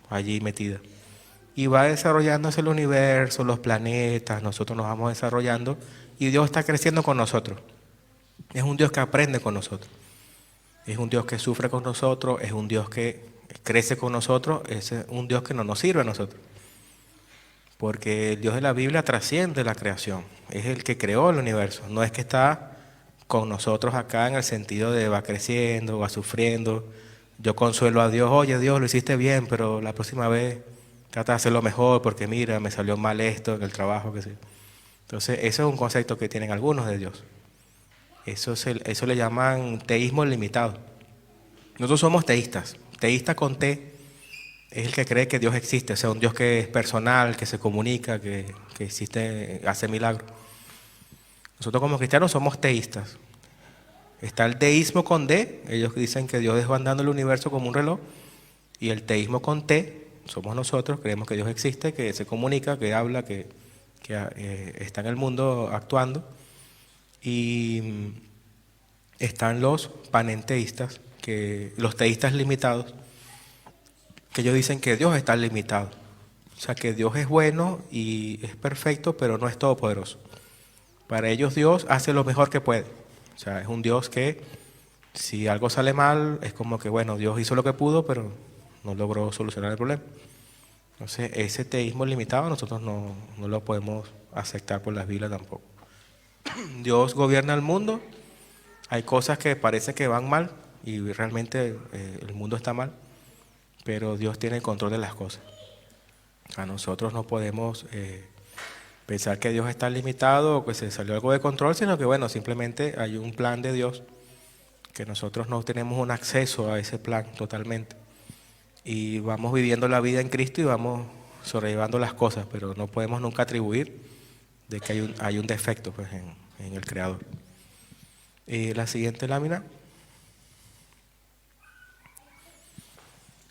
allí metida. Y va desarrollándose el universo, los planetas, nosotros nos vamos desarrollando y Dios está creciendo con nosotros. Es un Dios que aprende con nosotros. Es un Dios que sufre con nosotros, es un Dios que crece con nosotros, es un Dios que no nos sirve a nosotros. Porque el Dios de la Biblia trasciende la creación, es el que creó el universo, no es que está con nosotros acá en el sentido de va creciendo, va sufriendo. Yo consuelo a Dios, oye Dios, lo hiciste bien, pero la próxima vez trata de hacerlo mejor porque mira, me salió mal esto en el trabajo, qué sé yo. Entonces, eso es un concepto que tienen algunos de Dios. Eso le llaman teísmo limitado. Nosotros somos teístas. Teísta con T es el que cree que Dios existe, o sea, un Dios que es personal, que se comunica, que existe, hace milagros. Nosotros como cristianos somos teístas. Está el deísmo con D, ellos dicen que Dios va andando el universo como un reloj, y el teísmo con T, somos nosotros, creemos que Dios existe, que se comunica, que habla, que está en el mundo actuando. Y están los panenteístas, los teístas limitados, que ellos dicen que Dios está limitado. O sea, que Dios es bueno y es perfecto, pero no es todopoderoso. Para ellos Dios hace lo mejor que puede. O sea, es un Dios que si algo sale mal, es como que, bueno, Dios hizo lo que pudo, pero no logró solucionar el problema. Entonces, ese teísmo limitado nosotros no lo podemos aceptar por la Biblia tampoco. Dios gobierna el mundo, hay cosas que parece que van mal y realmente el mundo está mal, pero Dios tiene el control de las cosas. O sea, nosotros no podemos pensar que Dios está limitado o que se salió algo de control, sino que bueno, simplemente hay un plan de Dios que nosotros no tenemos un acceso a ese plan totalmente. Y vamos viviendo la vida en Cristo y vamos sobrellevando las cosas, pero no podemos nunca atribuir de que hay un defecto pues, en el Creador. La siguiente lámina.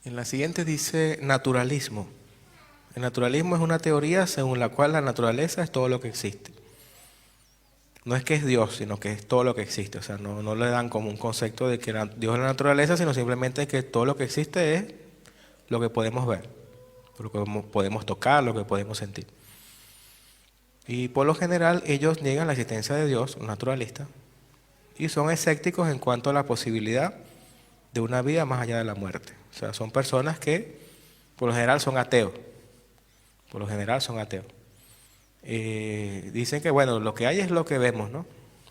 En la siguiente dice naturalismo. El naturalismo es una teoría según la cual la naturaleza es todo lo que existe. No es que es Dios, sino que es todo lo que existe. O sea, no le dan como un concepto de que Dios es la naturaleza, sino simplemente que todo lo que existe es lo que podemos ver, lo que podemos tocar, lo que podemos sentir. Y por lo general ellos niegan la existencia de Dios, un naturalista, y son escépticos en cuanto a la posibilidad de una vida más allá de la muerte. O sea, son personas que por lo general son ateos. Por lo general son ateos. Dicen que bueno, lo que hay es lo que vemos, ¿no?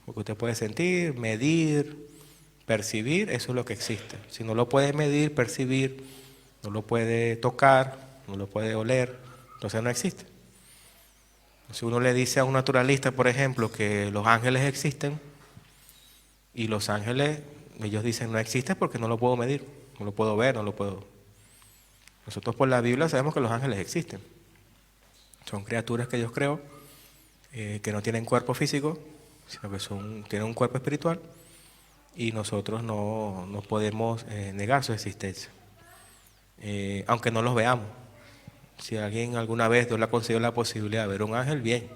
Lo que usted puede sentir, medir, percibir, eso es lo que existe. Si no lo puede medir, percibir, no lo puede tocar, no lo puede oler, entonces no existe. Si uno le dice a un naturalista, por ejemplo, que los ángeles existen, y los ángeles, ellos dicen no existen porque no lo puedo medir, no lo puedo ver, no lo puedo. Nosotros por la Biblia sabemos que los ángeles existen. Son criaturas que Dios creó, que no tienen cuerpo físico, sino que tienen un cuerpo espiritual, y nosotros no podemos negar su existencia, aunque no los veamos. Si alguien alguna vez Dios le ha concedido la posibilidad de ver un ángel, bien.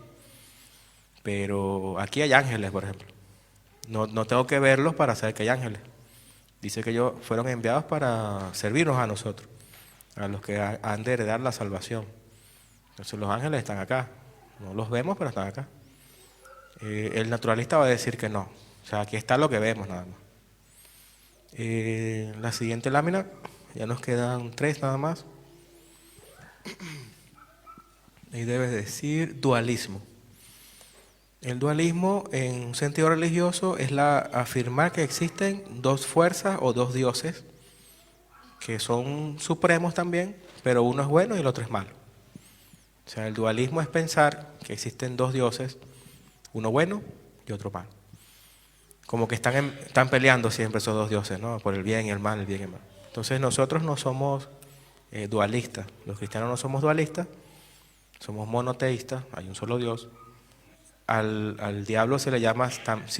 Pero aquí hay ángeles, por ejemplo. No tengo que verlos para saber que hay ángeles. Dice que ellos fueron enviados para servirnos a nosotros, a los que han de heredar la salvación. Entonces los ángeles están acá. No los vemos, pero están acá. El naturalista va a decir que no. O sea, aquí está lo que vemos nada más. La siguiente lámina, ya nos quedan 3 nada más. Ahí debe decir dualismo. El dualismo, en un sentido religioso, es afirmar que existen dos fuerzas o dos dioses que son supremos también, pero uno es bueno y el otro es malo. O sea, el dualismo es pensar que existen dos dioses, uno bueno y otro malo. Como que están peleando siempre esos dos dioses, ¿no? Por el bien y el mal, el bien y el mal. Entonces nosotros no somos dualistas, los cristianos no somos dualistas, somos monoteístas, hay un solo Dios. Al diablo sí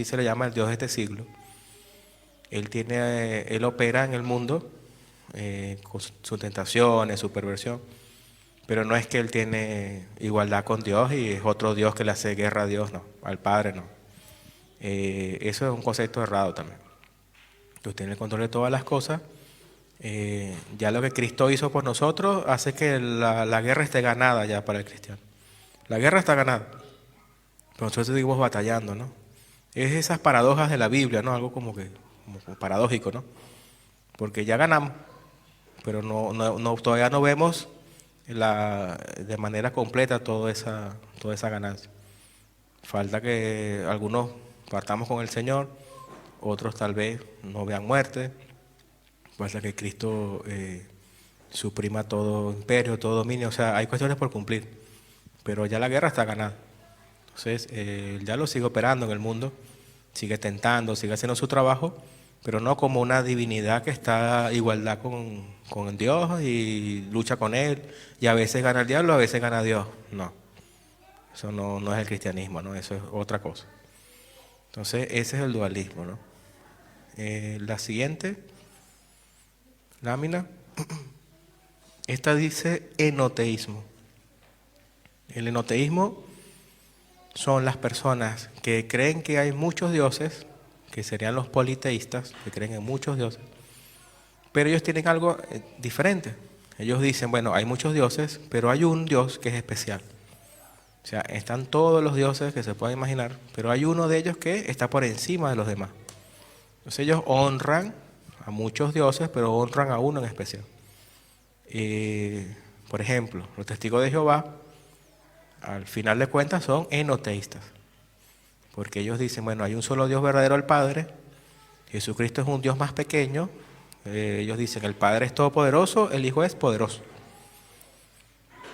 se le llama el Dios de este siglo. Él opera en el mundo con sus tentaciones, su perversión, pero no es que él tiene igualdad con Dios y es otro Dios que le hace guerra a Dios, no, al Padre no. Eso es un concepto errado también. Dios tiene el control de todas las cosas. Ya lo que Cristo hizo por nosotros hace que la guerra esté ganada ya para el cristiano. La guerra está ganada, pero nosotros seguimos batallando, ¿no? Es esas paradojas de la Biblia, ¿no? Algo como paradójico, ¿no? Porque ya ganamos, pero todavía no vemos de manera completa toda esa ganancia. Falta que algunos partamos con el Señor, otros tal vez no vean muerte. Falta que Cristo suprima todo imperio, todo dominio. O sea, hay cuestiones por cumplir, pero ya la guerra está ganada. Entonces, ya lo sigue operando en el mundo, sigue tentando, sigue haciendo su trabajo, pero no como una divinidad que está a igualdad con Dios y lucha con Él, y a veces gana el diablo, a veces gana Dios. No, eso no es el cristianismo, ¿no? Eso es otra cosa. Entonces, ese es el dualismo, ¿no? La siguiente lámina, esta dice enoteísmo. El enoteísmo son las personas que creen que hay muchos dioses, que serían los politeístas, que creen en muchos dioses, pero ellos tienen algo diferente. Ellos dicen, bueno, hay muchos dioses, pero hay un Dios que es especial. O sea, están todos los dioses que se pueden imaginar, pero hay uno de ellos que está por encima de los demás. Entonces ellos honran a muchos dioses, pero honran a uno en especial. Por ejemplo, los testigos de Jehová, al final de cuentas, son enoteístas, porque ellos dicen, bueno, hay un solo Dios verdadero, el Padre, Jesucristo es un Dios más pequeño. Ellos dicen, el Padre es todopoderoso, el Hijo es poderoso.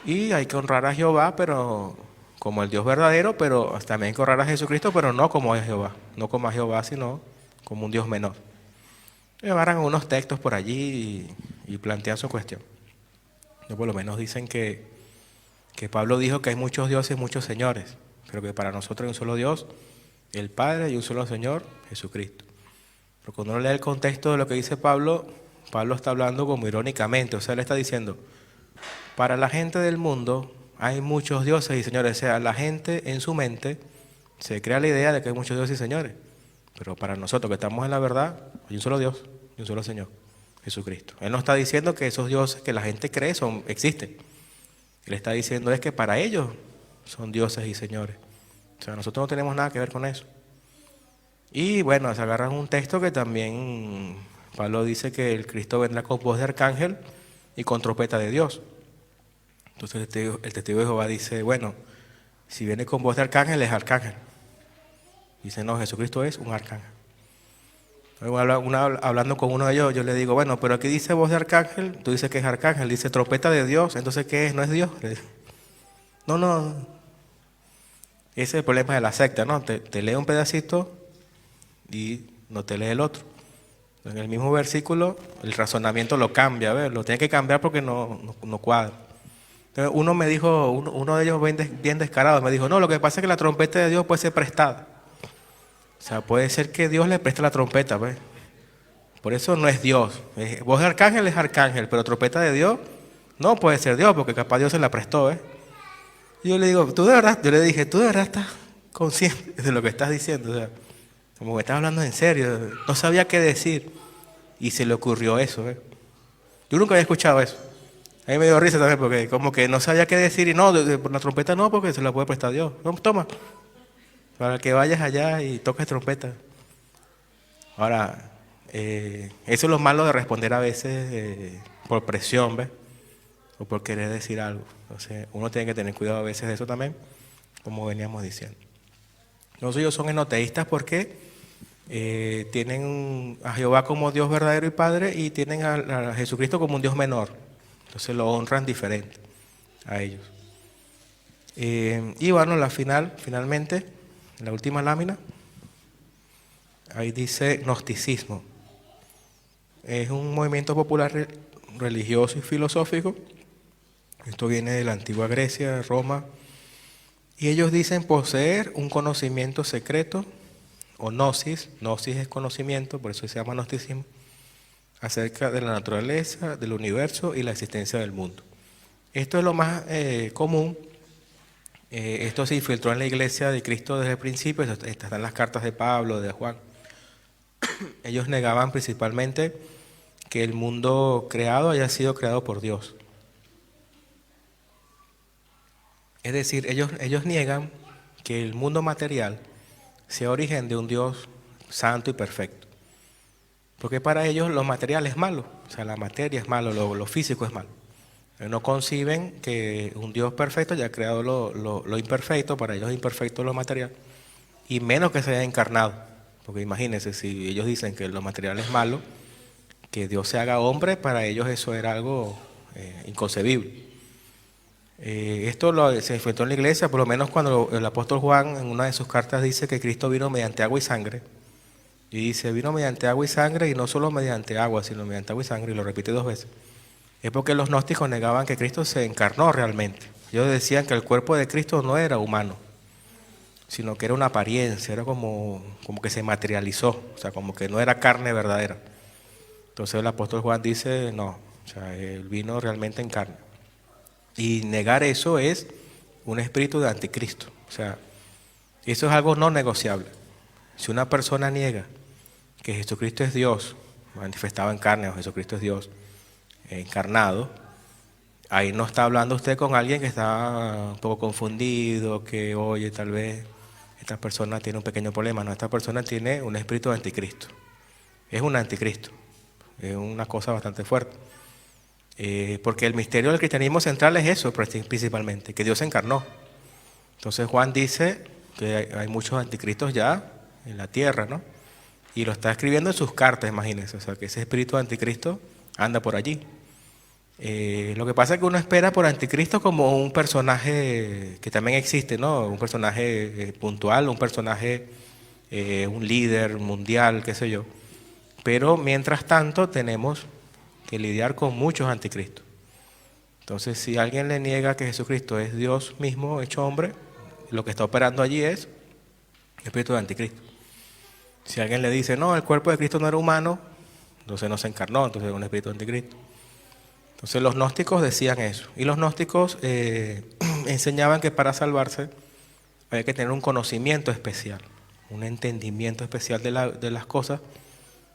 Y hay que honrar a Jehová, pero como el Dios verdadero, pero también hay que honrar a Jesucristo, pero no como a Jehová, no como a Jehová, sino como un Dios menor. Llevaran unos textos por allí y plantean su cuestión. Yo por lo menos dicen que Pablo dijo que hay muchos dioses y muchos señores, pero que para nosotros hay un solo Dios, el Padre, y un solo Señor, Jesucristo. Pero cuando uno lee el contexto de lo que dice Pablo, Pablo está hablando como irónicamente, o sea, él está diciendo, para la gente del mundo hay muchos dioses y señores, o sea, la gente en su mente se crea la idea de que hay muchos dioses y señores, pero para nosotros que estamos en la verdad, hay un solo Dios y un solo Señor, Jesucristo. Él no está diciendo que esos dioses que la gente cree existen. Él está diciendo es que para ellos son dioses y señores. O sea, nosotros no tenemos nada que ver con eso. Y bueno, se agarran un texto que también Pablo dice que el Cristo vendrá con voz de arcángel y con trompeta de Dios. Entonces el testigo de Jehová dice, bueno, si viene con voz de arcángel es arcángel. Dice, no, Jesucristo es un arcángel. Hablando con uno de ellos, yo le digo, bueno, pero aquí dice voz de arcángel, tú dices que es arcángel, dice trompeta de Dios, entonces ¿qué es? ¿No es Dios? No, ese es el problema de la secta, ¿no? Te lee un pedacito y no te lee el otro. En el mismo versículo, el razonamiento lo cambia, ¿ves? Lo tiene que cambiar porque no cuadra. Entonces uno me dijo, uno de ellos bien descarado, me dijo, no, lo que pasa es que la trompeta de Dios puede ser prestada. O sea, puede ser que Dios le preste la trompeta, ¿ves? Por eso no es Dios. Voz de arcángel es arcángel, pero trompeta de Dios no puede ser Dios, porque capaz Dios se la prestó, ¿ves? Y yo le digo, yo le dije, tú de verdad estás consciente de lo que estás diciendo, o sea, como que estás hablando en serio, no sabía qué decir, y se le ocurrió eso, ¿ves? Yo nunca había escuchado eso. A mí me dio risa también, porque como que no sabía qué decir, y no, por la trompeta no, porque se la puede prestar Dios. No, toma, para que vayas allá y toques trompeta. Ahora, eso es lo malo de responder a veces por presión, ¿ves? O por querer decir algo. Entonces, uno tiene que tener cuidado a veces de eso también, como veníamos diciendo. Los ellos son enoteístas porque tienen a Jehová como Dios verdadero y Padre y tienen a Jesucristo como un Dios menor. Entonces lo honran diferente a ellos. Y bueno, finalmente, la última lámina, ahí dice gnosticismo. Es un movimiento popular religioso y filosófico. Esto viene de la antigua Grecia, Roma. Y ellos dicen poseer un conocimiento secreto, o gnosis. Gnosis es conocimiento, por eso se llama gnosticismo, acerca de la naturaleza, del universo y la existencia del mundo. Esto es lo más común. Esto se infiltró en la iglesia de Cristo desde el principio. Estas están las cartas de Pablo, de Juan. Ellos negaban principalmente que el mundo creado haya sido creado por Dios. Es decir, ellos niegan que el mundo material sea origen de un Dios santo y perfecto. Porque para ellos lo material es malo, o sea, la materia es malo, lo físico es malo. Ellos no conciben que un Dios perfecto haya creado lo imperfecto, para ellos es imperfecto lo material, y menos que se haya encarnado. Porque imagínense, si ellos dicen que lo material es malo, que Dios se haga hombre, para ellos eso era algo inconcebible. Esto se enfrentó en la iglesia, por lo menos cuando el apóstol Juan en una de sus cartas dice que Cristo vino mediante agua y sangre. Y dice, vino mediante agua y sangre, y no solo mediante agua, sino mediante agua y sangre, y lo repite 2 veces. Es porque los gnósticos negaban que Cristo se encarnó realmente. Ellos decían que el cuerpo de Cristo no era humano, sino que era una apariencia, era como que se materializó, o sea, como que no era carne verdadera. Entonces el apóstol Juan dice, no, o sea, él vino realmente en carne. Y negar eso es un espíritu de anticristo. O sea, eso es algo no negociable. Si una persona niega que Jesucristo es Dios, manifestado en carne, o Jesucristo es Dios encarnado, ahí no está hablando usted con alguien que está un poco confundido, que oye, tal vez esta persona tiene un pequeño problema. No, esta persona tiene un espíritu de anticristo. Es un anticristo. Es una cosa bastante fuerte. Porque el misterio del cristianismo central es eso, principalmente, que Dios se encarnó. Entonces Juan dice que hay muchos anticristos ya en la tierra, ¿no? Y lo está escribiendo en sus cartas, imagínense. O sea, que ese espíritu de anticristo anda por allí. Lo que pasa es que uno espera por anticristo como un personaje que también existe, ¿no? Un personaje puntual, un personaje, un líder mundial, qué sé yo. Pero mientras tanto tenemos que lidiar con muchos anticristos. Entonces, si alguien le niega que Jesucristo es Dios mismo hecho hombre, lo que está operando allí es el espíritu de anticristo. Si alguien le dice, no, el cuerpo de Cristo no era humano, entonces no se encarnó, entonces es un espíritu de anticristo. Entonces los gnósticos decían eso. Y los gnósticos enseñaban que para salvarse había que tener un conocimiento especial, un entendimiento especial de las cosas.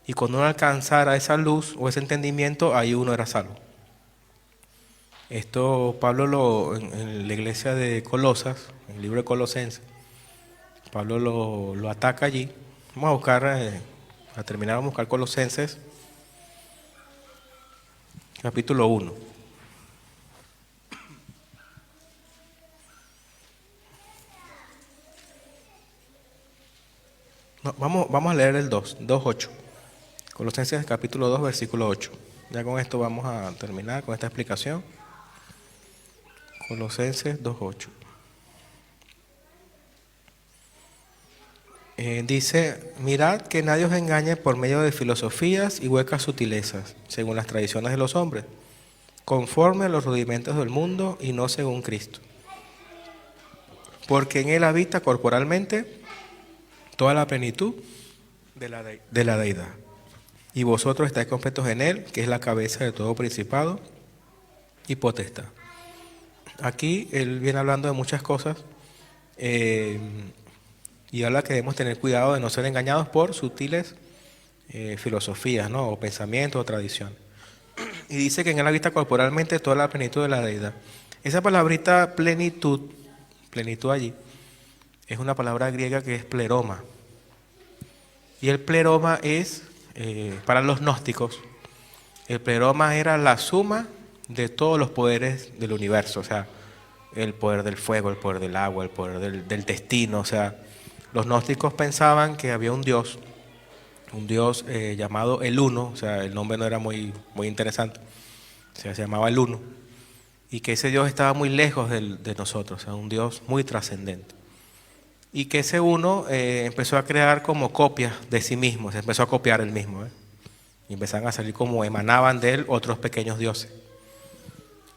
Y cuando uno alcanzara esa luz o ese entendimiento, ahí uno era salvo. Esto Pablo en la iglesia de Colosas, en el libro de Colosenses, Pablo lo ataca allí. Vamos a buscar, a terminar, vamos a buscar Colosenses, capítulo 1. No, vamos a leer el 2:8. Colosenses capítulo 2, versículo 8. Ya con esto vamos a terminar con esta explicación. Colosenses 2:8. Dice, mirad que nadie os engañe por medio de filosofías y huecas sutilezas, según las tradiciones de los hombres, conforme a los rudimentos del mundo y no según Cristo. Porque en él habita corporalmente toda la plenitud de la deidad. Y vosotros estáis completos en él, que es la cabeza de todo principado y potestad. Aquí él viene hablando de muchas cosas y habla que debemos tener cuidado de no ser engañados por sutiles filosofías, ¿no? O pensamientos o tradiciones. Y dice que en él habita corporalmente toda la plenitud de la deidad. Esa palabrita plenitud allí, es una palabra griega que es pleroma. Y el pleroma es, para los gnósticos, el pleroma era la suma de todos los poderes del universo, o sea, el poder del fuego, el poder del agua, el poder del destino, o sea, los gnósticos pensaban que había un Dios llamado el Uno, o sea, el nombre no era muy interesante, o sea, se llamaba el Uno, y que ese Dios estaba muy lejos de nosotros, o sea, un Dios muy trascendente. Y que ese Uno empezó a crear como copias de sí mismo, se empezó a copiar él mismo, y empezaron a salir como emanaban de él otros pequeños dioses.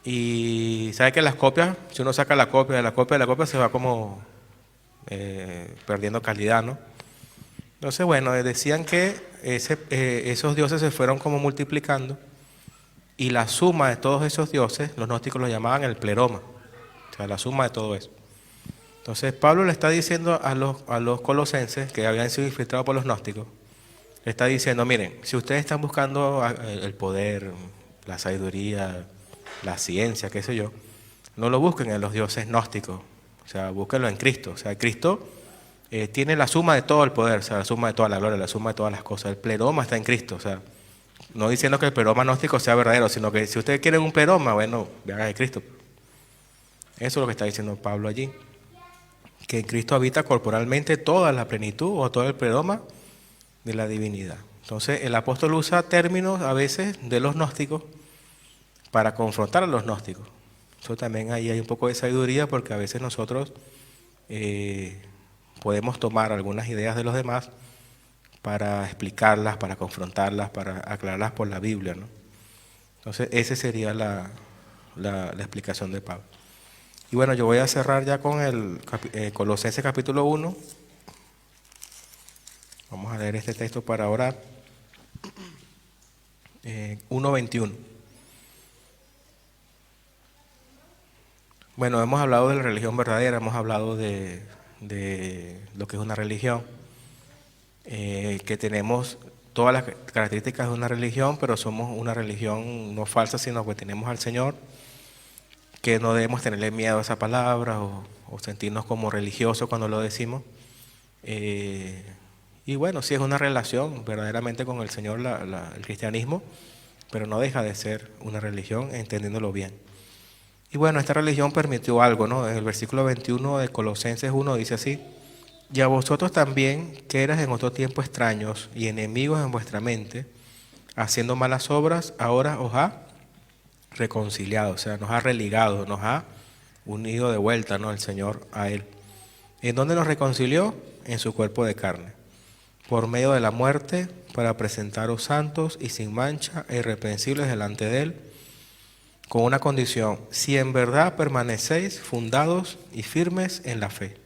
Y sabe que las copias, si uno saca la copia de la copia de la copia, se va como perdiendo calidad, ¿no? Entonces, bueno, decían que esos dioses se fueron como multiplicando y la suma de todos esos dioses, los gnósticos lo llamaban el pleroma, o sea, la suma de todo eso. Entonces, Pablo le está diciendo a los colosenses que habían sido infiltrados por los gnósticos, le está diciendo, miren, si ustedes están buscando el poder, la sabiduría, la ciencia, qué sé yo, no lo busquen en los dioses gnósticos, o sea, búsquenlo en Cristo. O sea, Cristo tiene la suma de todo el poder, o sea, la suma de toda la gloria, la suma de todas las cosas. El pleroma está en Cristo, o sea, no diciendo que el pleroma gnóstico sea verdadero, sino que si ustedes quieren un pleroma, bueno, vean a Cristo. Eso es lo que está diciendo Pablo allí, que en Cristo habita corporalmente toda la plenitud o todo el pleroma de la divinidad. Entonces, el apóstol usa términos a veces de los gnósticos para confrontar a los gnósticos. Eso también ahí hay un poco de sabiduría, porque a veces nosotros podemos tomar algunas ideas de los demás para explicarlas, para confrontarlas, para aclararlas por la Biblia, ¿no? Entonces, esa sería la explicación de Pablo. Y bueno, yo voy a cerrar ya con el Colosenses capítulo 1. Vamos a leer este texto para orar. 1:21. Bueno, hemos hablado de la religión verdadera, hemos hablado de lo que es una religión, que tenemos todas las características de una religión, pero somos una religión no falsa, sino que tenemos al Señor, que no debemos tenerle miedo a esa palabra o sentirnos como religiosos cuando lo decimos. Y bueno, sí es una relación verdaderamente con el Señor, el cristianismo, pero no deja de ser una religión, entendiéndolo bien. Y bueno, esta religión permitió algo, ¿no? En el versículo 21 de Colosenses 1 dice así: y a vosotros también, que eras en otro tiempo extraños y enemigos en vuestra mente, haciendo malas obras, ahora os ha reconciliado, o sea, nos ha religado, nos ha unido de vuelta, ¿no?, el Señor a Él. ¿En dónde nos reconcilió? En su cuerpo de carne, por medio de la muerte, para presentaros santos y sin mancha e irreprensibles delante de Él, con una condición: si en verdad permanecéis fundados y firmes en la fe,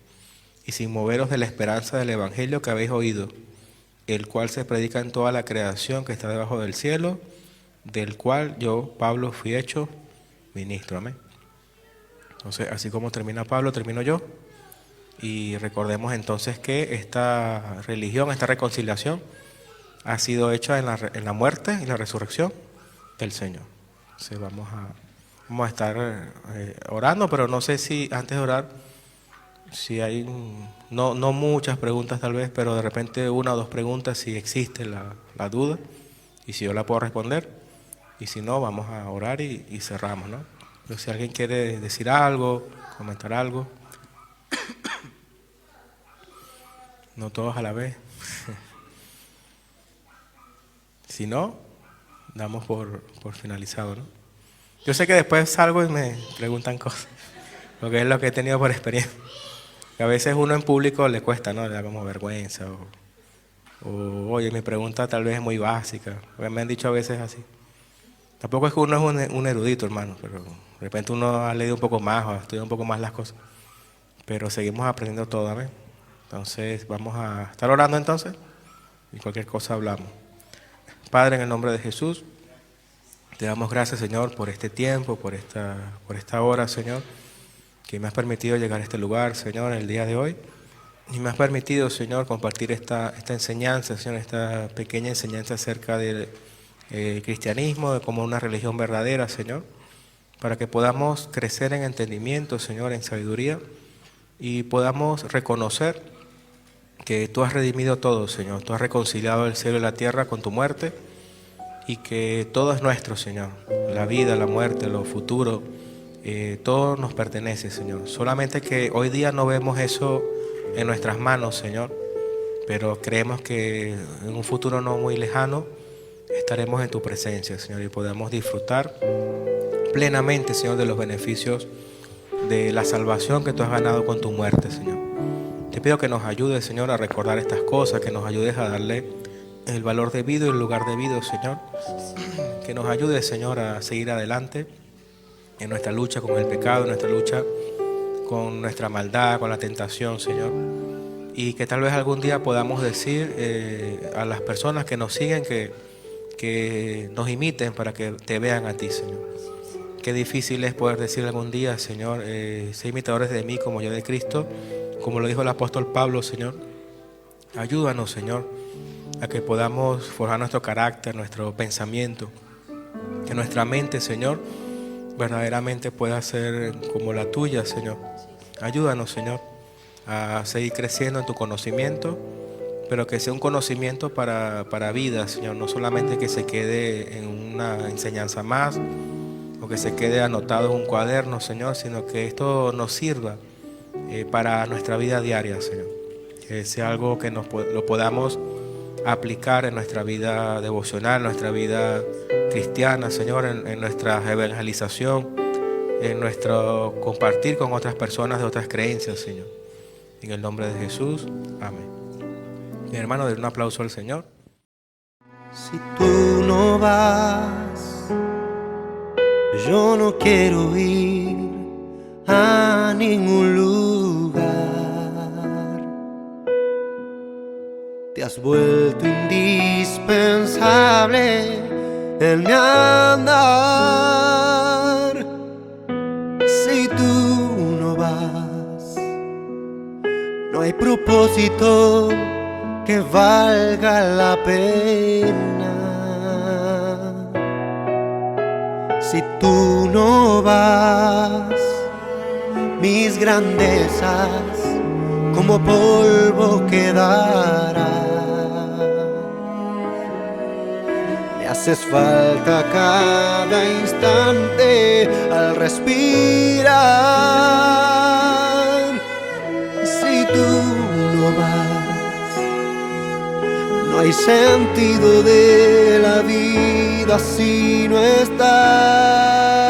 y sin moveros de la esperanza del Evangelio que habéis oído, el cual se predica en toda la creación que está debajo del cielo, del cual yo, Pablo, fui hecho ministro. Amén. Entonces, así como termina Pablo, termino yo. Y recordemos entonces que esta religión, esta reconciliación, ha sido hecha en la muerte y la resurrección del Señor. Entonces vamos a estar orando, pero no sé si antes de orar, si hay, no muchas preguntas tal vez, pero de repente una o dos preguntas si existe la duda y si yo la puedo responder, y si no, vamos a orar y cerramos, ¿no? Pero si alguien quiere decir algo, comentar algo. No todos a la vez. Si no, damos por finalizado, ¿no? Yo sé que después salgo y me preguntan cosas, porque es lo que he tenido por experiencia. Que a veces uno en público le cuesta, ¿no? Le da como vergüenza. Oye, mi pregunta tal vez es muy básica. Me han dicho a veces así. Tampoco es que uno es un erudito, hermano, pero de repente uno ha leído un poco más o ha estudiado un poco más las cosas. Pero seguimos aprendiendo todo, amén. Entonces vamos a estar orando entonces y cualquier cosa hablamos. Padre, en el nombre de Jesús, te damos gracias, Señor, por este tiempo, por esta hora, Señor, que me has permitido llegar a este lugar, Señor, el día de hoy. Y me has permitido, Señor, compartir esta enseñanza, Señor, esta pequeña enseñanza acerca del cristianismo, de como una religión verdadera, Señor, para que podamos crecer en entendimiento, Señor, en sabiduría, y podamos reconocer que tú has redimido todo, Señor. Tú has reconciliado el cielo y la tierra con tu muerte, y que todo es nuestro, Señor. La vida, la muerte, lo futuro, todo nos pertenece, Señor. Solamente que hoy día no vemos eso en nuestras manos, Señor, pero creemos que en un futuro no muy lejano estaremos en tu presencia, Señor, y podamos disfrutar plenamente, Señor, de los beneficios de la salvación que tú has ganado con tu muerte, Señor. Te pido que nos ayudes, Señor, a recordar estas cosas, que nos ayudes a darle el valor debido y el lugar debido, Señor. Que nos ayudes, Señor, a seguir adelante en nuestra lucha con el pecado, en nuestra lucha con nuestra maldad, con la tentación, Señor. Y que tal vez algún día podamos decir a las personas que nos siguen que nos imiten para que te vean a ti, Señor. Qué difícil es poder decir algún día, Señor, sé imitadores de mí como yo de Cristo, como lo dijo el apóstol Pablo, Señor. Ayúdanos, Señor, a que podamos forjar nuestro carácter, nuestro pensamiento, que nuestra mente, Señor, verdaderamente pueda ser como la tuya, Señor. Ayúdanos, Señor, a seguir creciendo en tu conocimiento, pero que sea un conocimiento para vida, Señor, no solamente que se quede en una enseñanza más, o que se quede anotado en un cuaderno, Señor, sino que esto nos sirva para nuestra vida diaria, Señor. Que sea algo que lo podamos aplicar en nuestra vida devocional, en nuestra vida cristiana, Señor, en nuestra evangelización, en nuestro compartir con otras personas de otras creencias, Señor. En el nombre de Jesús, amén. Mi hermano, den un aplauso al Señor. Si tú no vas, yo no quiero ir a ningún lugar. Te has vuelto indispensable en mi andar. Si tú no vas, no hay propósito que valga la pena. Si tú no vas, mis grandezas como polvo quedarán. Me haces falta cada instante al respirar. Si tú no vas, no hay sentido de la vida si no estás.